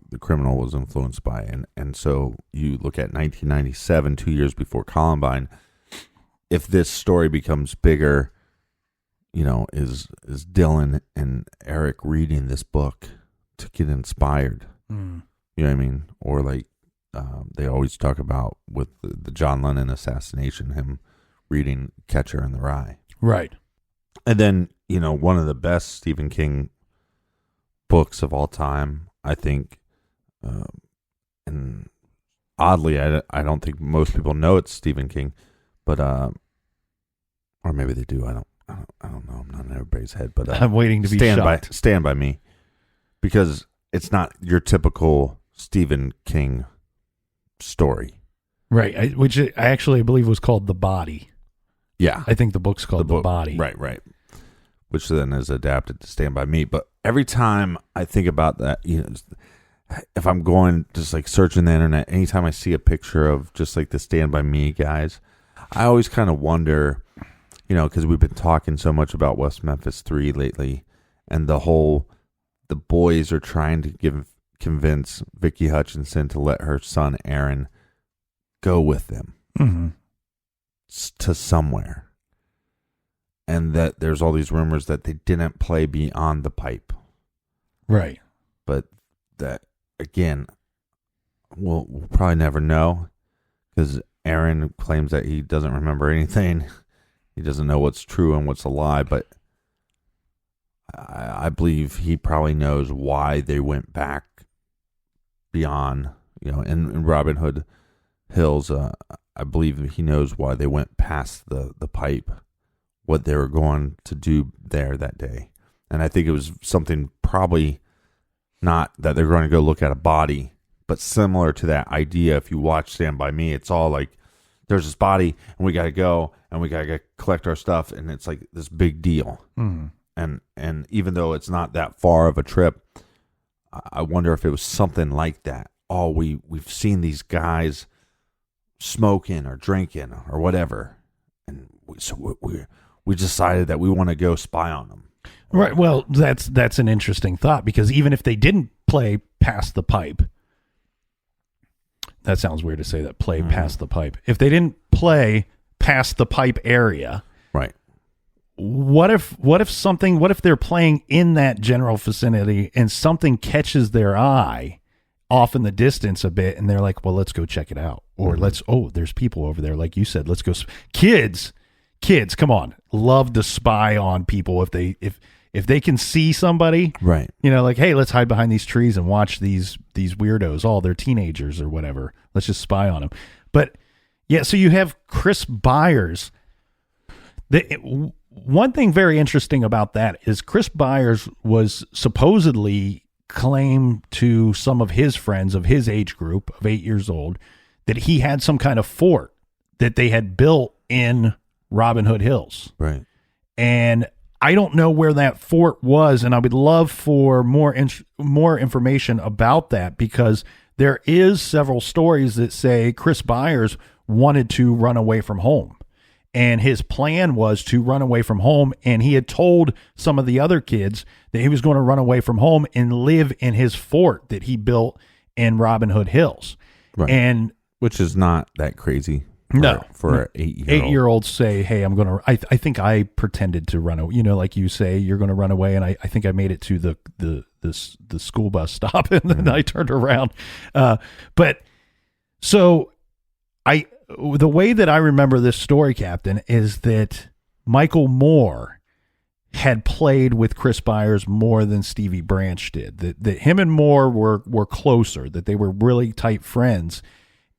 The criminal was influenced by, and so you look at 1997, 2 years before Columbine. If this story becomes bigger, is Dylan and Eric reading this book to get inspired? You know what I mean? Or like they always talk about with the John Lennon assassination, him reading Catcher in the Rye. Right. And then, one of the best Stephen King books of all time, I think, and oddly, I don't think most people know it's Stephen King, but or maybe they do. I don't know. I'm not in everybody's head, but I'm waiting to be shocked. Stand by Me, because it's not your typical Stephen King story, right? Which I actually believe was called The Body. Yeah, I think the book's called The Body. Right. Which then is adapted to Stand by Me. But every time I think about that, if I'm going just like searching the internet, anytime I see a picture of just like the Stand by Me guys, I always kind of wonder, because we've been talking so much about West Memphis 3 lately, and the boys are trying to convince Vicky Hutchinson to let her son Aaron go with them to somewhere. And that there's all these rumors that they didn't play Beyond the Pipe. Right. But that, again, we'll probably never know, because Aaron claims that he doesn't remember anything. He doesn't know what's true and what's a lie, but I believe he probably knows why they went back beyond, in Robin Hood Hills. I believe he knows why they went past the pipe, what they were going to do there that day. And I think it was something probably not that they're going to go look at a body, but similar to that idea. If you watch Stand By Me, it's all like, there's this body and we got to go and we got to collect our stuff. And it's like this big deal. Mm. And even though it's not that far of a trip, I wonder if it was something like that. Oh, we've seen these guys smoking or drinking or whatever. And so we decided that we want to go spy on them. Right. Well, that's an interesting thought, because even if they didn't play Past the Pipe, that sounds weird to say that, play Past the Pipe. If they didn't play Past the Pipe area, right? What if they're playing in that general vicinity and something catches their eye off in the distance a bit, and they're like, well, let's go check it out. Or there's people over there. Like you said, let's go. Kids, come on. Love to spy on people if they can see somebody, right? Like, hey, let's hide behind these trees and watch these weirdos. Oh, they're teenagers or whatever. Let's just spy on them. But yeah, so you have Chris Byers. One thing very interesting about that is Chris Byers was supposedly claimed to some of his friends of his age group of 8 years old that he had some kind of fort that they had built in Robin Hood Hills. Right. And I don't know where that fort was, and I would love for more information about that, because there is several stories that say Chris Byers wanted to run away from home. And his plan was to run away from home, and he had told some of the other kids that he was going to run away from home and live in his fort that he built in Robin Hood Hills. Right. And which is not that crazy. For an 8-year-old. 8-year-olds say, hey, I'm going to, I think I pretended to run away, like you say, you're going to run away. And I think I made it to the school bus stop, and then I turned around. But so the way that I remember this story, Captain, is that Michael Moore had played with Chris Byers more than Stevie Branch did. That him and Moore were closer, that they were really tight friends.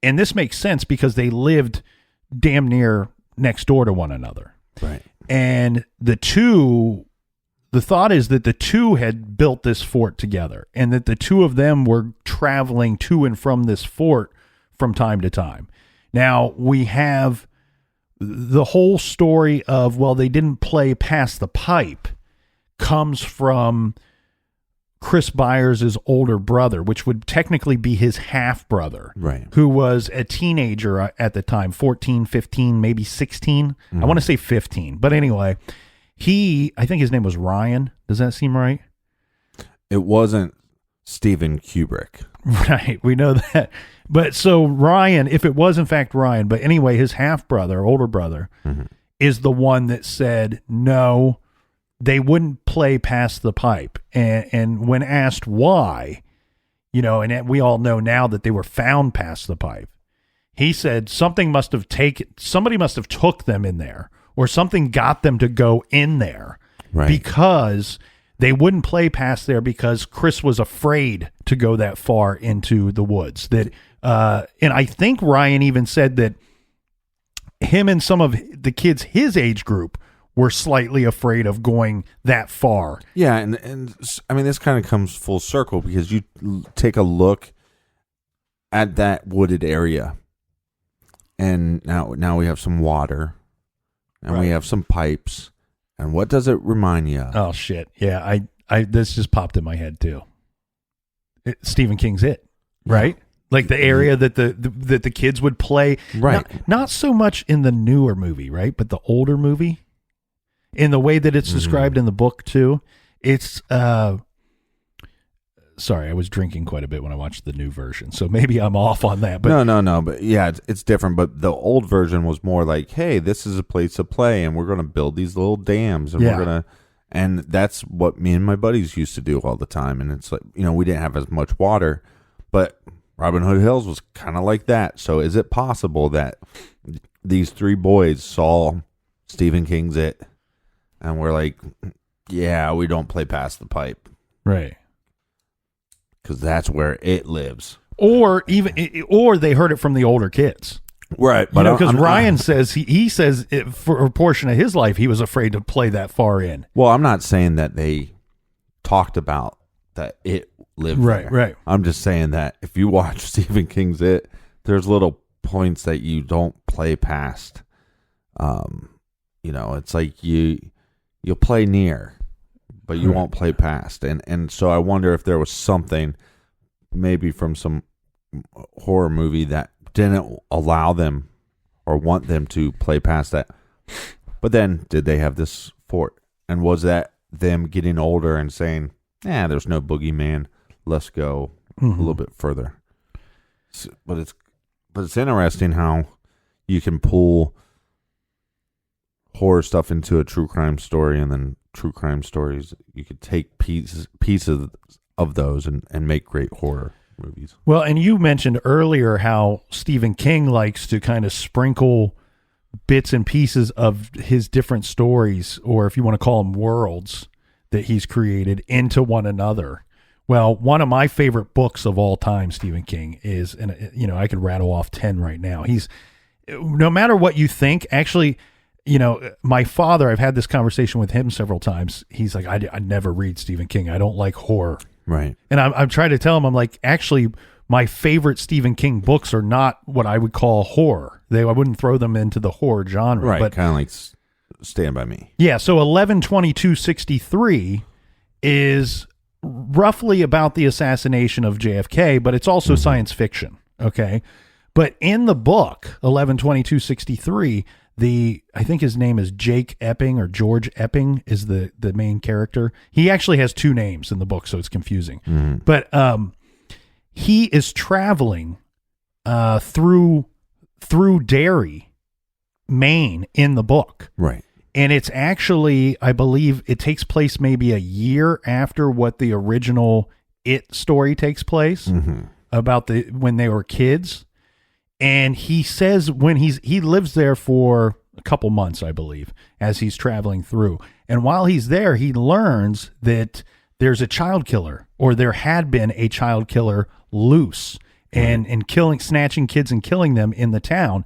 And this makes sense because they lived damn near next door to one another. Right. And the thought is that the two had built this fort together, and that the two of them were traveling to and from this fort from time to time. Now, we have the whole story of, well, they didn't play past the pipe, comes from Chris Byers' older brother, which would technically be his half-brother, right, who was a teenager at the time, 14, 15, maybe 16. I want to say 15. But anyway, I think his name was Ryan. Does that seem right? It wasn't Steven Kubrick. Right, we know that. But so Ryan, if it was in fact Ryan, but anyway, his half-brother, older brother, is the one that said, no, they wouldn't play past the pipe. And when asked why, and we all know now that they were found past the pipe, he said somebody must have took them in there, or something got them to go in there, right, because they wouldn't play past there because Chris was afraid to go that far into the woods. And I think Ryan even said that him and some of the kids his age group were slightly afraid of going that far. Yeah, and I mean, this kind of comes full circle, because you take a look at that wooded area, and now we have some water, and we have some pipes, and what does it remind you of? Oh shit! Yeah, I this just popped in my head too. Stephen King's It, right? Yeah. Like the area that the kids would play, right? Not so much in the newer movie, right, but the older movie. In the way that it's described in the book too. It's sorry, I was drinking quite a bit when I watched the new version, so maybe I'm off on that. But no, but yeah, it's different. But the old version was more like, hey, this is a place to play, and we're going to build these little dams, and and that's what me and my buddies used to do all the time. And it's like, we didn't have as much water, but Robin Hood Hills was kind of like that. So is it possible that these three boys saw Stephen King's It, and we're like, yeah, we don't play past the pipe, right? Because that's where it lives. Or they heard it from the older kids, right? But because Ryan says he says for a portion of his life he was afraid to play that far in. Well, I'm not saying that they talked about that it lived there. Right. I'm just saying that if you watch Stephen King's It, there's little points that you don't play past. It's like you'll play near, but you won't play past. And so I wonder if there was something maybe from some horror movie that didn't allow them or want them to play past that. But then did they have this fort? And was that them getting older and saying, there's no boogeyman, let's go a little bit further? But it's interesting how you can pull horror stuff into a true crime story, and then true crime stories, you could take pieces of those and make great horror. movies. Well, and you mentioned earlier how Stephen King likes to kind of sprinkle bits and pieces of his different stories, or if you want to call them worlds, that he's created into one another. Well, one of my favorite books of all time, Stephen King, is, and I could rattle off 10 right now. He's, no matter what you think, actually, my father, I've had this conversation with him several times. He's like, I never read Stephen King. I don't like horror. Right. And I'm trying to tell him, I'm like, actually, my favorite Stephen King books are not what I would call horror. I wouldn't throw them into the horror genre. Right, but kind of like Stand By Me. Yeah, so 11/22/63 is roughly about the assassination of JFK, but it's also science fiction, okay? But in the book, 11/22/63, I think his name is Jake Epping, or George Epping is the main character. He actually has two names in the book, so it's confusing. But he is traveling through Derry, Maine in the book. Right. And it's actually, I believe it takes place maybe a year after what the original It story takes place, about when they were kids. And he says when he lives there for a couple months, I believe, as he's traveling through. And while he's there, he learns that there's a child killer, or there had been a child killer loose and snatching kids and killing them in the town.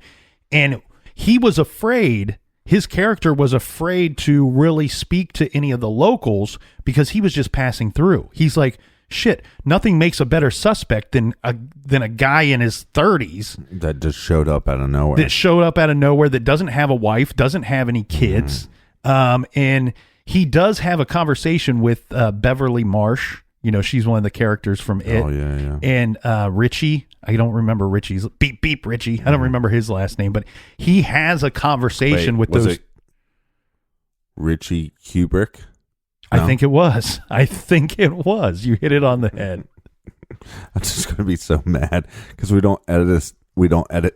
And he was afraid, his character was afraid to really speak to any of the locals because he was just passing through. He's like, shit, nothing makes a better suspect than a guy in his 30s that just showed up out of nowhere. That doesn't have a wife, doesn't have any kids. And he does have a conversation with Beverly Marsh. She's one of the characters from It. Oh, yeah. And Richie, I don't remember Richie's, beep, Richie. I don't remember his last name, but he has a conversation with those. It Richie Kubrick? No? I think it was. You hit it on the head. I'm just going to be so mad because we don't edit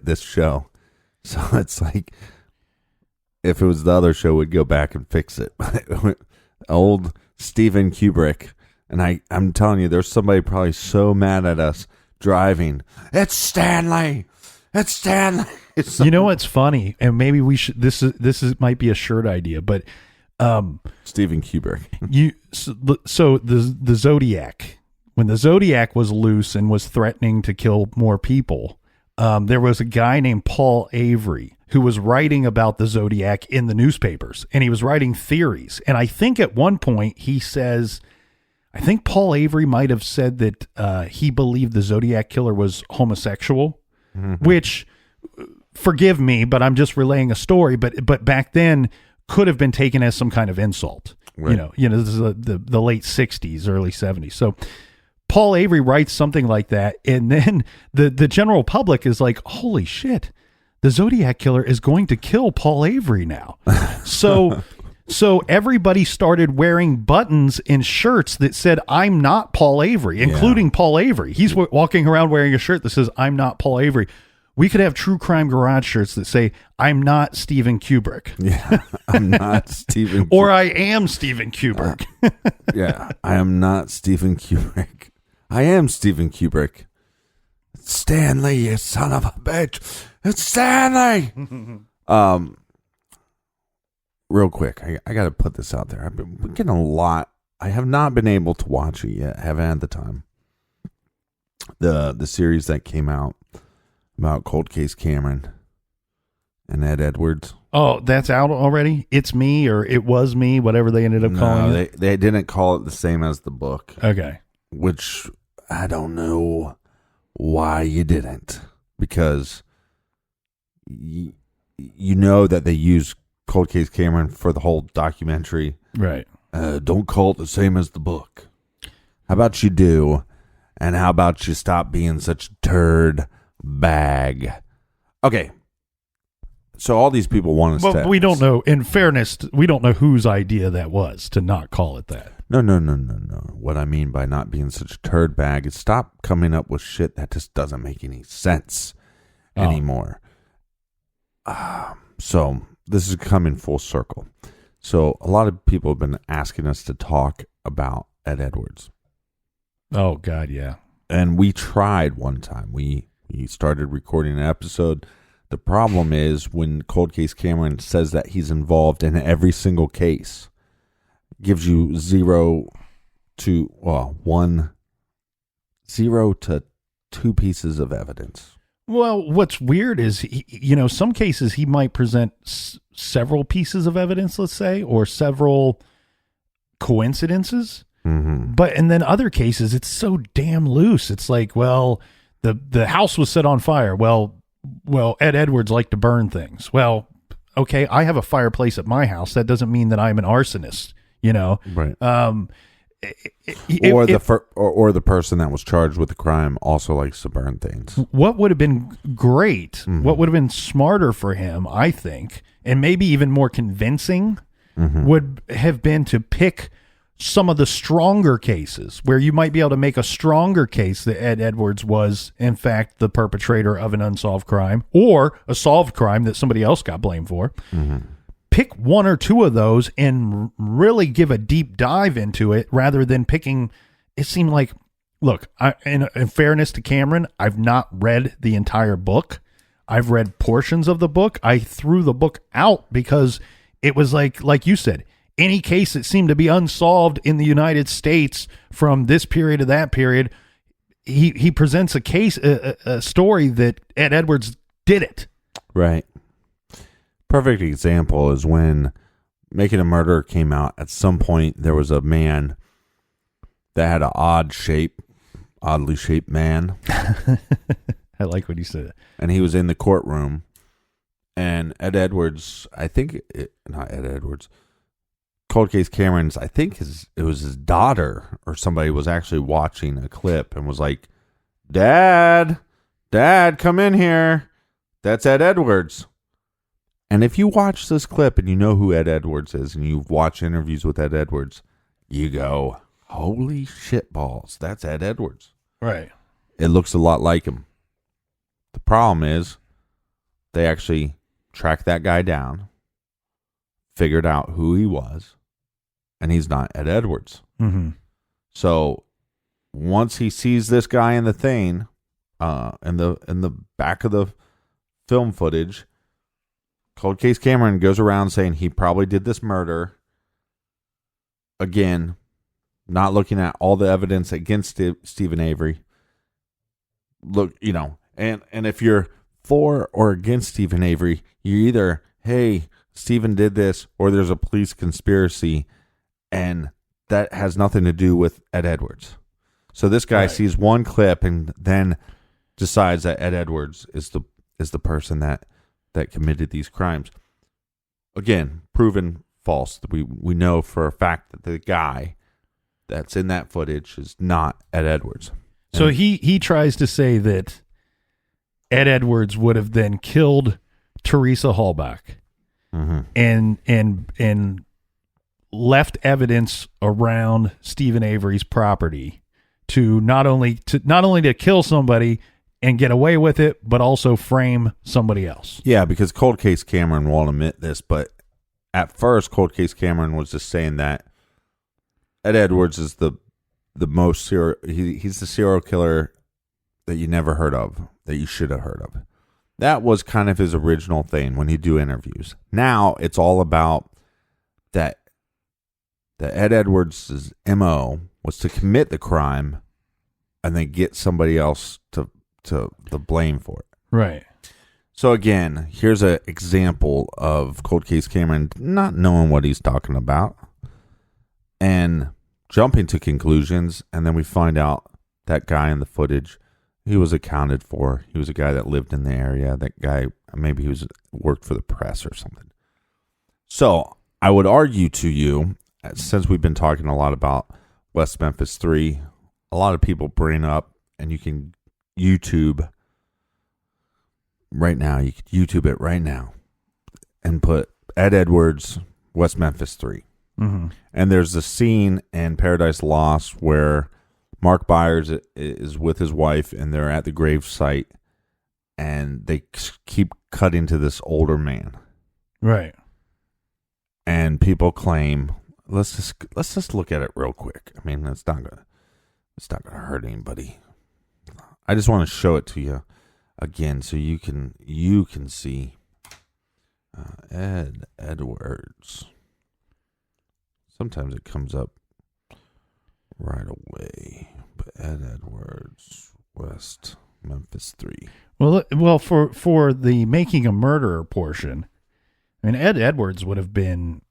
this show. So it's like, if it was the other show, we'd go back and fix it. Old Steven Kubrick. And I'm telling you, there's somebody probably so mad at us driving. It's Stanley. It's Stanley. You know what's funny? And maybe we should. This might be a shirt idea, but Steven Kubrick. So the Zodiac, when the Zodiac was loose and was threatening to kill more people, there was a guy named Paul Avery who was writing about the Zodiac in the newspapers, and he was writing theories. And I think at one point he says, I think Paul Avery might have said that he believed the Zodiac killer was homosexual, which, forgive me, but I'm just relaying a story. But back then could have been taken as some kind of insult. Right. This is the late 60s, early 70s. So Paul Avery writes something like that, and then the general public is like, holy shit, the Zodiac killer is going to kill Paul Avery now. So everybody started wearing buttons and shirts that said, I'm not Paul Avery, including Paul Avery. He's walking around wearing a shirt that says, I'm not Paul Avery. We could have True Crime Garage shirts that say, I'm not Steven Kubrick. Yeah, I'm not Steven Kubrick. Or I am Steven Kubrick. Yeah, I am not Steven Kubrick. I am Steven Kubrick. It's Stanley, you son of a bitch. It's Stanley. Real quick, I got to put this out there. I've been getting a lot. I have not been able to watch it yet. I haven't had the time. The series that came out about Cold Case Cameron and Ed Edwards. Oh, that's out already? It's Me, or It Was Me, whatever they ended up calling it? They didn't call it the same as the book. Okay. Which I don't know why you didn't. Because you know that they use Cold Case Cameron for the whole documentary. Right. Don't call it the same as the book. How about you do? And how about you stop being such a turd bag? Okay. So all these people want us to... But we don't know, in fairness, we don't know whose idea that was to not call it that. No. What I mean by not being such a turd bag is stop coming up with shit that just doesn't make any sense anymore. So... This is coming full circle. So a lot of people have been asking us to talk about Ed Edwards. Oh, God, yeah. And we tried one time. We started recording an episode. The problem is when Cold Case Cameron says that he's involved in every single case, gives you 0 to 2 pieces of evidence. Well, what's weird is, some cases he might present several pieces of evidence, let's say, or several coincidences. Mm-hmm. And then other cases, it's so damn loose. It's like, well, the house was set on fire. Well, Ed Edwards liked to burn things. Well, okay, I have a fireplace at my house. That doesn't mean that I'm an arsonist, Right. Or the person that was charged with the crime also likes to burn things. What would have been great, what would have been smarter for him, I think, and maybe even more convincing, would have been to pick some of the stronger cases where you might be able to make a stronger case that Ed Edwards was, in fact, the perpetrator of an unsolved crime or a solved crime that somebody else got blamed for. Pick 1 or 2 of those and really give a deep dive into it rather than picking. It seemed like, look, in fairness to Cameron, I've not read the entire book. I've read portions of the book. I threw the book out because it was like you said, any case that seemed to be unsolved in the United States from this period to that period, he presents a case, a story that Ed Edwards did it. Right. Perfect example is when Making a Murderer came out. At some point, there was a man that had an oddly shaped man. I like what you said. And he was in the courtroom. And Ed Edwards, not Ed Edwards, Cold Case Cameron's, I think it was his daughter or somebody was actually watching a clip and was like, Dad, come in here. That's Ed Edwards. And if you watch this clip and you know who Ed Edwards is and you've watched interviews with Ed Edwards, you go, holy shit balls, that's Ed Edwards. Right. It looks a lot like him. The problem is they actually tracked that guy down, figured out who he was, and he's not Ed Edwards. Mm-hmm. So once he sees this guy in the thing, in the back of the film footage, Cold Case Cameron goes around saying he probably did this murder. Again, not looking at all the evidence against Stephen Avery. Look, and if you're for or against Stephen Avery, you're either, hey, Stephen did this, or there's a police conspiracy, and that has nothing to do with Ed Edwards. So this guy sees one clip and then decides that Ed Edwards is the person that committed these crimes. Again, proven false. We know for a fact that the guy that's in that footage is not Ed Edwards. So he tries to say that Ed Edwards would have then killed Teresa Hallbach and left evidence around Stephen Avery's property to not only to kill somebody and get away with it, but also frame somebody else. Yeah, because Cold Case Cameron won't admit this, but at first Cold Case Cameron was just saying that Ed Edwards is the most he's the serial killer that you never heard of, that you should have heard of. That was kind of his original thing when he'd do interviews. Now it's all about that Ed Edwards' MO was to commit the crime and then get somebody else to the blame for it. Right. So again, here's an example of Cold Case Cameron not knowing what he's talking about and jumping to conclusions, and then we find out that guy in the footage, he was accounted for. He was a guy that lived in the area. That guy, maybe he worked for the press or something. So I would argue to you, since we've been talking a lot about West Memphis 3, a lot of people bring up, and you can YouTube right now. You could YouTube it right now and put Ed Edwards, West Memphis 3. Mm-hmm. And there's the scene in Paradise Lost where Mark Byers is with his wife and they're at the grave site and they keep cutting to this older man. Right. And people claim, let's just look at it real quick. I mean, it's not gonna hurt anybody. I just want to show it to you again so you can see Ed Edwards. Sometimes it comes up right away. But Ed Edwards, West Memphis 3. Well, for the making a murderer portion, I mean, Ed Edwards would have been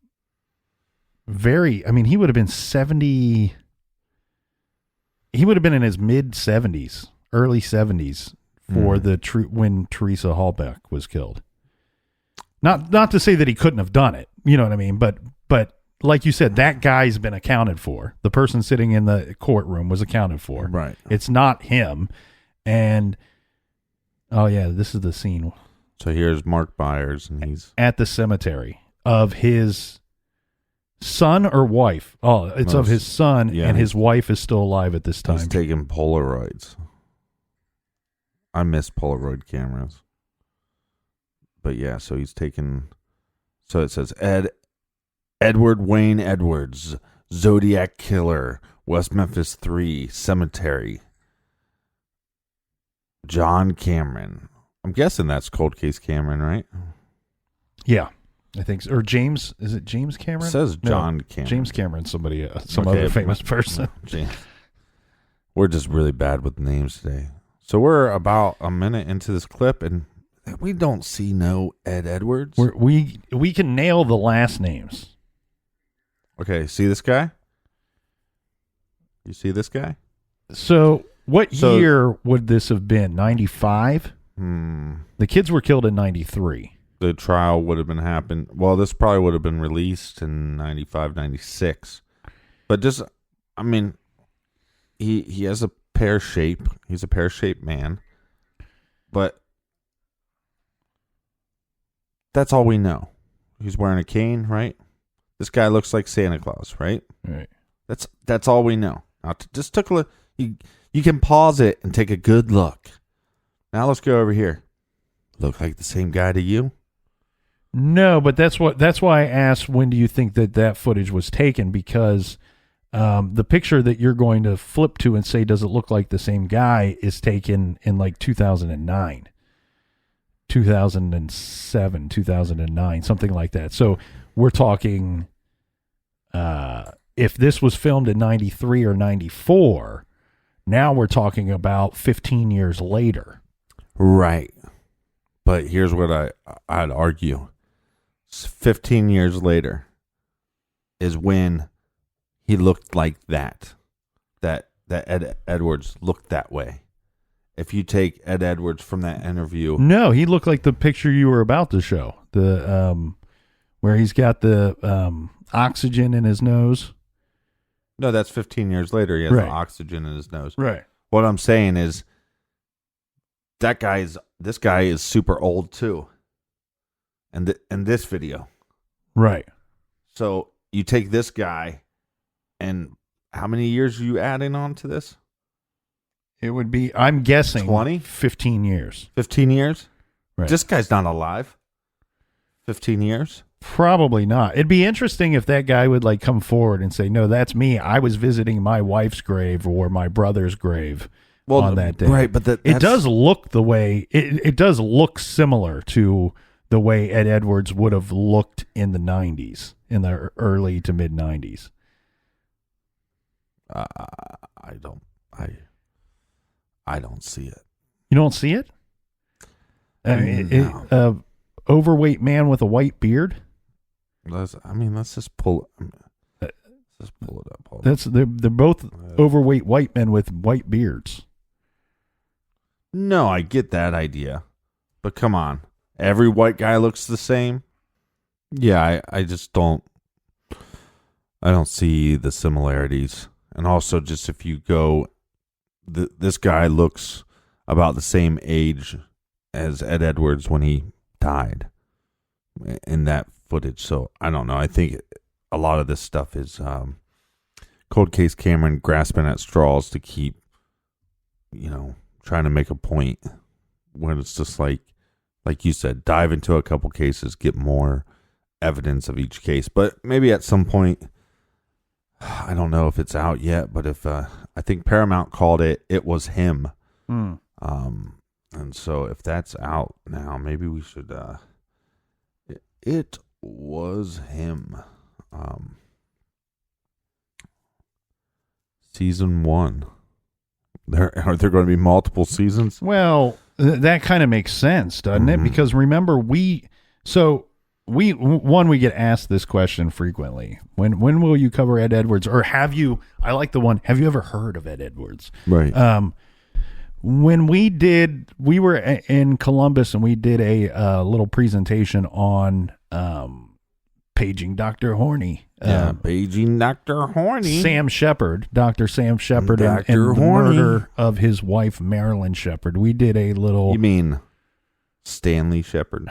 he would have been 70. He would have been in his mid 70s, early 70s for when Teresa Hallbeck was killed. Not to say that he couldn't have done it, you know what I mean? But like you said, that guy's been accounted for. The person sitting in the courtroom was accounted for. Right. It's not him. And oh yeah, this is the scene. So here's Mark Byers, and he's at the cemetery of his son or wife. Oh, it's of his son, and his wife is still alive at this time. He's taking Polaroids. I miss Polaroid cameras. But yeah, so he's taking. So it says Edward Wayne Edwards, Zodiac Killer, West Memphis 3, Cemetery. John Cameron. I'm guessing that's Cold Case Cameron, right? Yeah, I think so. Or James, is it James Cameron? It says John Cameron. James Cameron, somebody, other famous person. We're just really bad with names today. So we're about a minute into this clip, and we don't see no Ed Edwards. We can nail the last names. Okay, see this guy? You see this guy? So what year would this have been? 95? The kids were killed in 93. The trial would have been happened. Well, this probably would have been released in 95, 96. But just, I mean, he has a pear shape. He's a pear-shaped man. But that's all we know. He's wearing a cane, right? This guy looks like Santa Claus, right? Right. That's all we know. Now, just took a look. You can pause it and take a good look. Now let's go over here. Look like the same guy to you? No, but that's why I asked when do you think that footage was taken, because the picture that you're going to flip to and say does it look like the same guy is taken in like 2009, 2007, 2009, something like that. So we're talking if this was filmed in 93 or 94, now we're talking about 15 years later. Right. But here's what I'd argue. 15 years later is when he looked like that Ed Edwards looked that way. If you take Ed Edwards from that interview. No, he looked like the picture you were about to show. The where he's got the oxygen in his nose. No, that's 15 years later. He has the oxygen in his nose. Right. What I'm saying is this guy is super old too. And this video. Right. So you take this guy, and how many years are you adding on to this? It would be, I'm guessing, 20? 15 years. 15 years? Right. This guy's not alive. 15 years? Probably not. It'd be interesting if that guy would like come forward and say, no, that's me. I was visiting my wife's grave or my brother's grave on that day. Right, but it does look the way, it does look similar to the way Ed Edwards would have looked in the 90s, in the early to mid 90s. I don't see it. You don't see it? No. Overweight man with a white beard? Let's just pull it up. They're both overweight white men with white beards. No, I get that idea. But come on. Every white guy looks the same? Yeah, I just don't see the similarities. And also, just if you go, this guy looks about the same age as Ed Edwards when he died in that footage. So I don't know. I think a lot of this stuff is Cold Case Cameron grasping at straws to keep, trying to make a point when it's just like you said, dive into a couple cases, get more evidence of each case. But maybe at some point, I don't know if it's out yet, but if I think Paramount called it was him And so if that's out now, maybe we should. It was him. Season 1. Are there going to be multiple seasons? Well, that kind of makes sense, doesn't it? Because remember, we get asked this question frequently. When will you cover Ed Edwards? Or have you? I like the one. Have you ever heard of Ed Edwards? Right. When we were in Columbus and we did a little presentation on paging Dr. Horny. Paging Dr. Horny. Sam Shepard, Dr. Sam Shepard, and the Horny. murder of his wife, Marilyn Shepard. We did a little... You mean Stanley Shepard?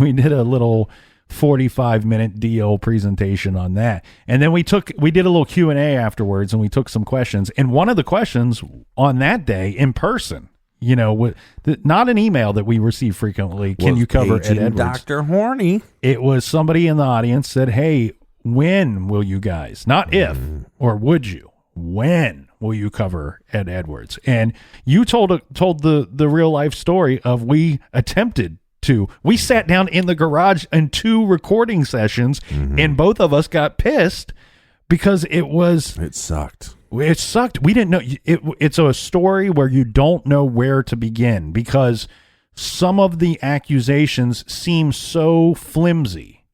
We did a little 45-minute deal presentation on that. And then we did a little Q&A afterwards, and we took some questions. And one of the questions on that day, in person, not an email that we receive frequently, can you cover Ed Edwards? Dr. Horny. It was somebody in the audience said, hey, when will you guys, not if, or would you, when will you cover Ed Edwards? And you told the real life story of we sat down in the garage in 2 recording sessions, and both of us got pissed because it sucked. It sucked. We didn't know. It's a story where you don't know where to begin because some of the accusations seem so flimsy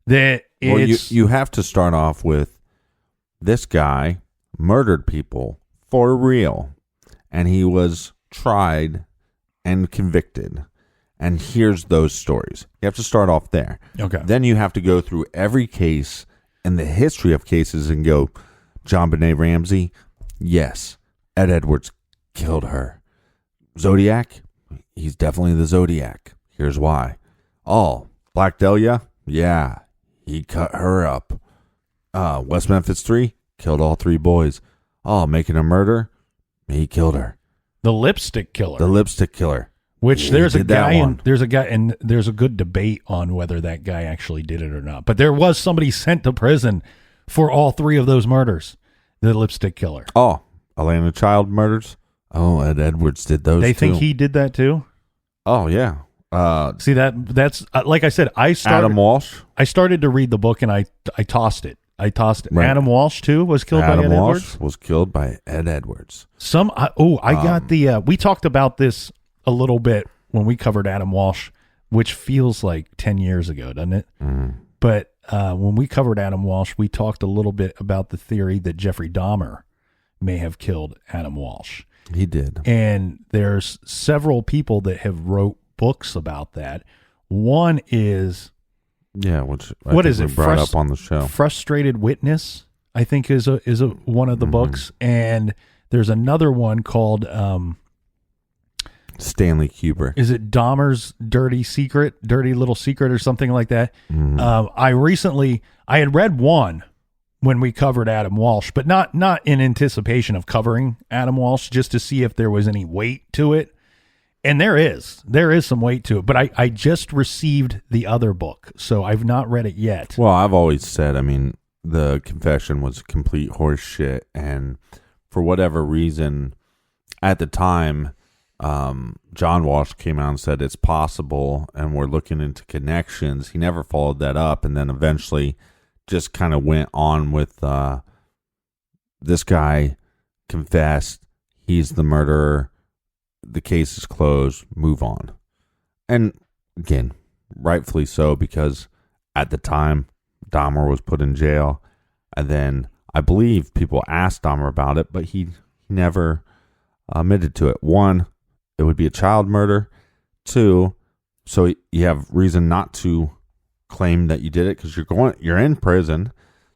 that you have to start off with this guy murdered people for real, and he was tried and convicted. And here's those stories. You have to start off there. Okay. Then you have to go through every case and the history of cases and go, John Benet Ramsey, yes, Ed Edwards killed her. Zodiac, he's definitely the Zodiac. Here's why. Oh, Black Dahlia, yeah, he cut her up. West Memphis 3, killed all 3 boys. Oh, making a murder, he killed her. The lipstick killer. Which there's a good debate on whether that guy actually did it or not. But there was somebody sent to prison for all 3 of those murders. The lipstick killer. Oh, Atlanta child murders. Oh, Ed Edwards did those. They think he did that too. Oh yeah. See that's like I said. Adam Walsh. I started to read the book and I tossed it. Right. Adam Walsh too was killed by Ed Edwards. Was killed by Ed Edwards. We talked about this a little bit when we covered Adam Walsh, which feels like 10 years ago, doesn't it? But when we covered Adam Walsh, we talked a little bit about the theory that Jeffrey Dahmer may have killed Adam Walsh. He did. And there's several people that have wrote books about that. One is... Yeah, which what is it? Brought up on the show. Frustrated Witness, I think, is one of the books. And there's another one called... Stanley Kubrick. Is it Dahmer's Dirty Little Secret or something like that? I had read one when we covered Adam Walsh, but not in anticipation of covering Adam Walsh, just to see if there was any weight to it. And there is some weight to it, but I just received the other book, so I've not read it yet. Well, I've always said, the confession was complete horse shit, and for whatever reason, at the time, John Walsh came out and said it's possible and we're looking into connections. He never followed that up, and then eventually just kind of went on with this guy confessed, he's the murderer, the case is closed, move on. And again, rightfully so, because at the time Dahmer was put in jail, and then I believe people asked Dahmer about it, but he never admitted to it. 1, it would be a child murder. 2, so you have reason not to claim that you did it because you're in prison,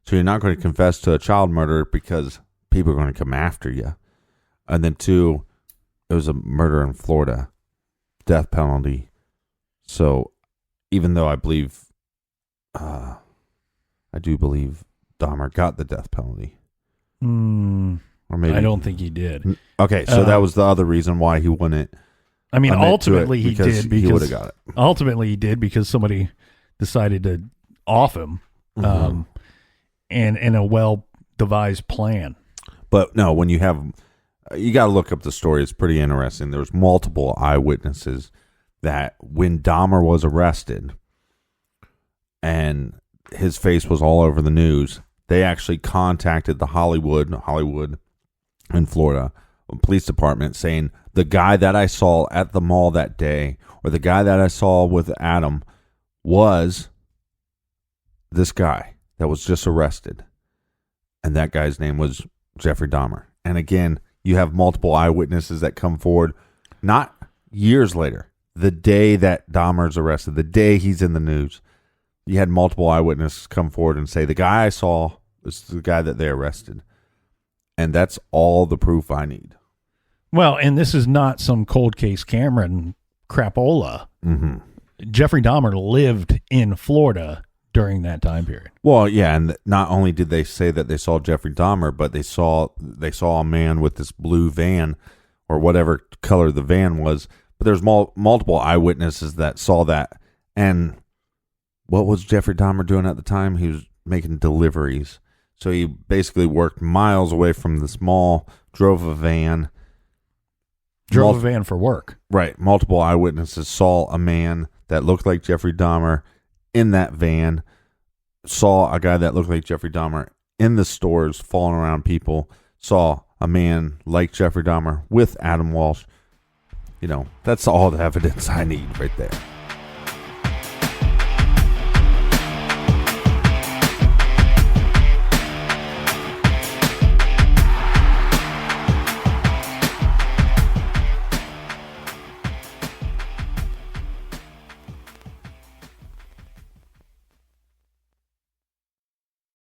so you're not going to confess to a child murder because people are going to come after you. And then 2, it was a murder in Florida, death penalty. So even though I do believe Dahmer got the death penalty. Or maybe I don't think he did. Okay, so that was the other reason why he wouldn't. Ultimately he did because he would have got it. Ultimately he did because somebody decided to off him, and in a well devised plan. But no, when you have You got to look up the story. It's pretty interesting. There was multiple eyewitnesses that when Dahmer was arrested and his face was all over the news, they actually contacted the Hollywood in Florida police department saying, the guy that I saw at the mall that day, or the guy that I saw with Adam, was this guy that was just arrested. And that guy's name was Jeffrey Dahmer. And again, you have multiple eyewitnesses that come forward, not years later, the day that Dahmer's arrested, the day he's in the news. You had multiple eyewitnesses come forward and say, the guy I saw was the guy that they arrested. And that's all the proof I need. Well, and this is not some cold case Cameron crapola. Mm-hmm. Jeffrey Dahmer lived in Florida during that time period. Well, yeah, and not only did they say that they saw Jeffrey Dahmer, but they saw a man with this blue van or whatever color the van was. But there's multiple eyewitnesses that saw that. And what was Jeffrey Dahmer doing at the time? He was making deliveries. So he basically worked miles away from this mall, drove a van. Drove a van for work. Right. Multiple eyewitnesses saw a man that looked like Jeffrey Dahmer in that van, saw a guy that looked like Jeffrey Dahmer in the stores falling around people, saw a man like Jeffrey Dahmer with Adam Walsh. You know, that's all the evidence I need right there.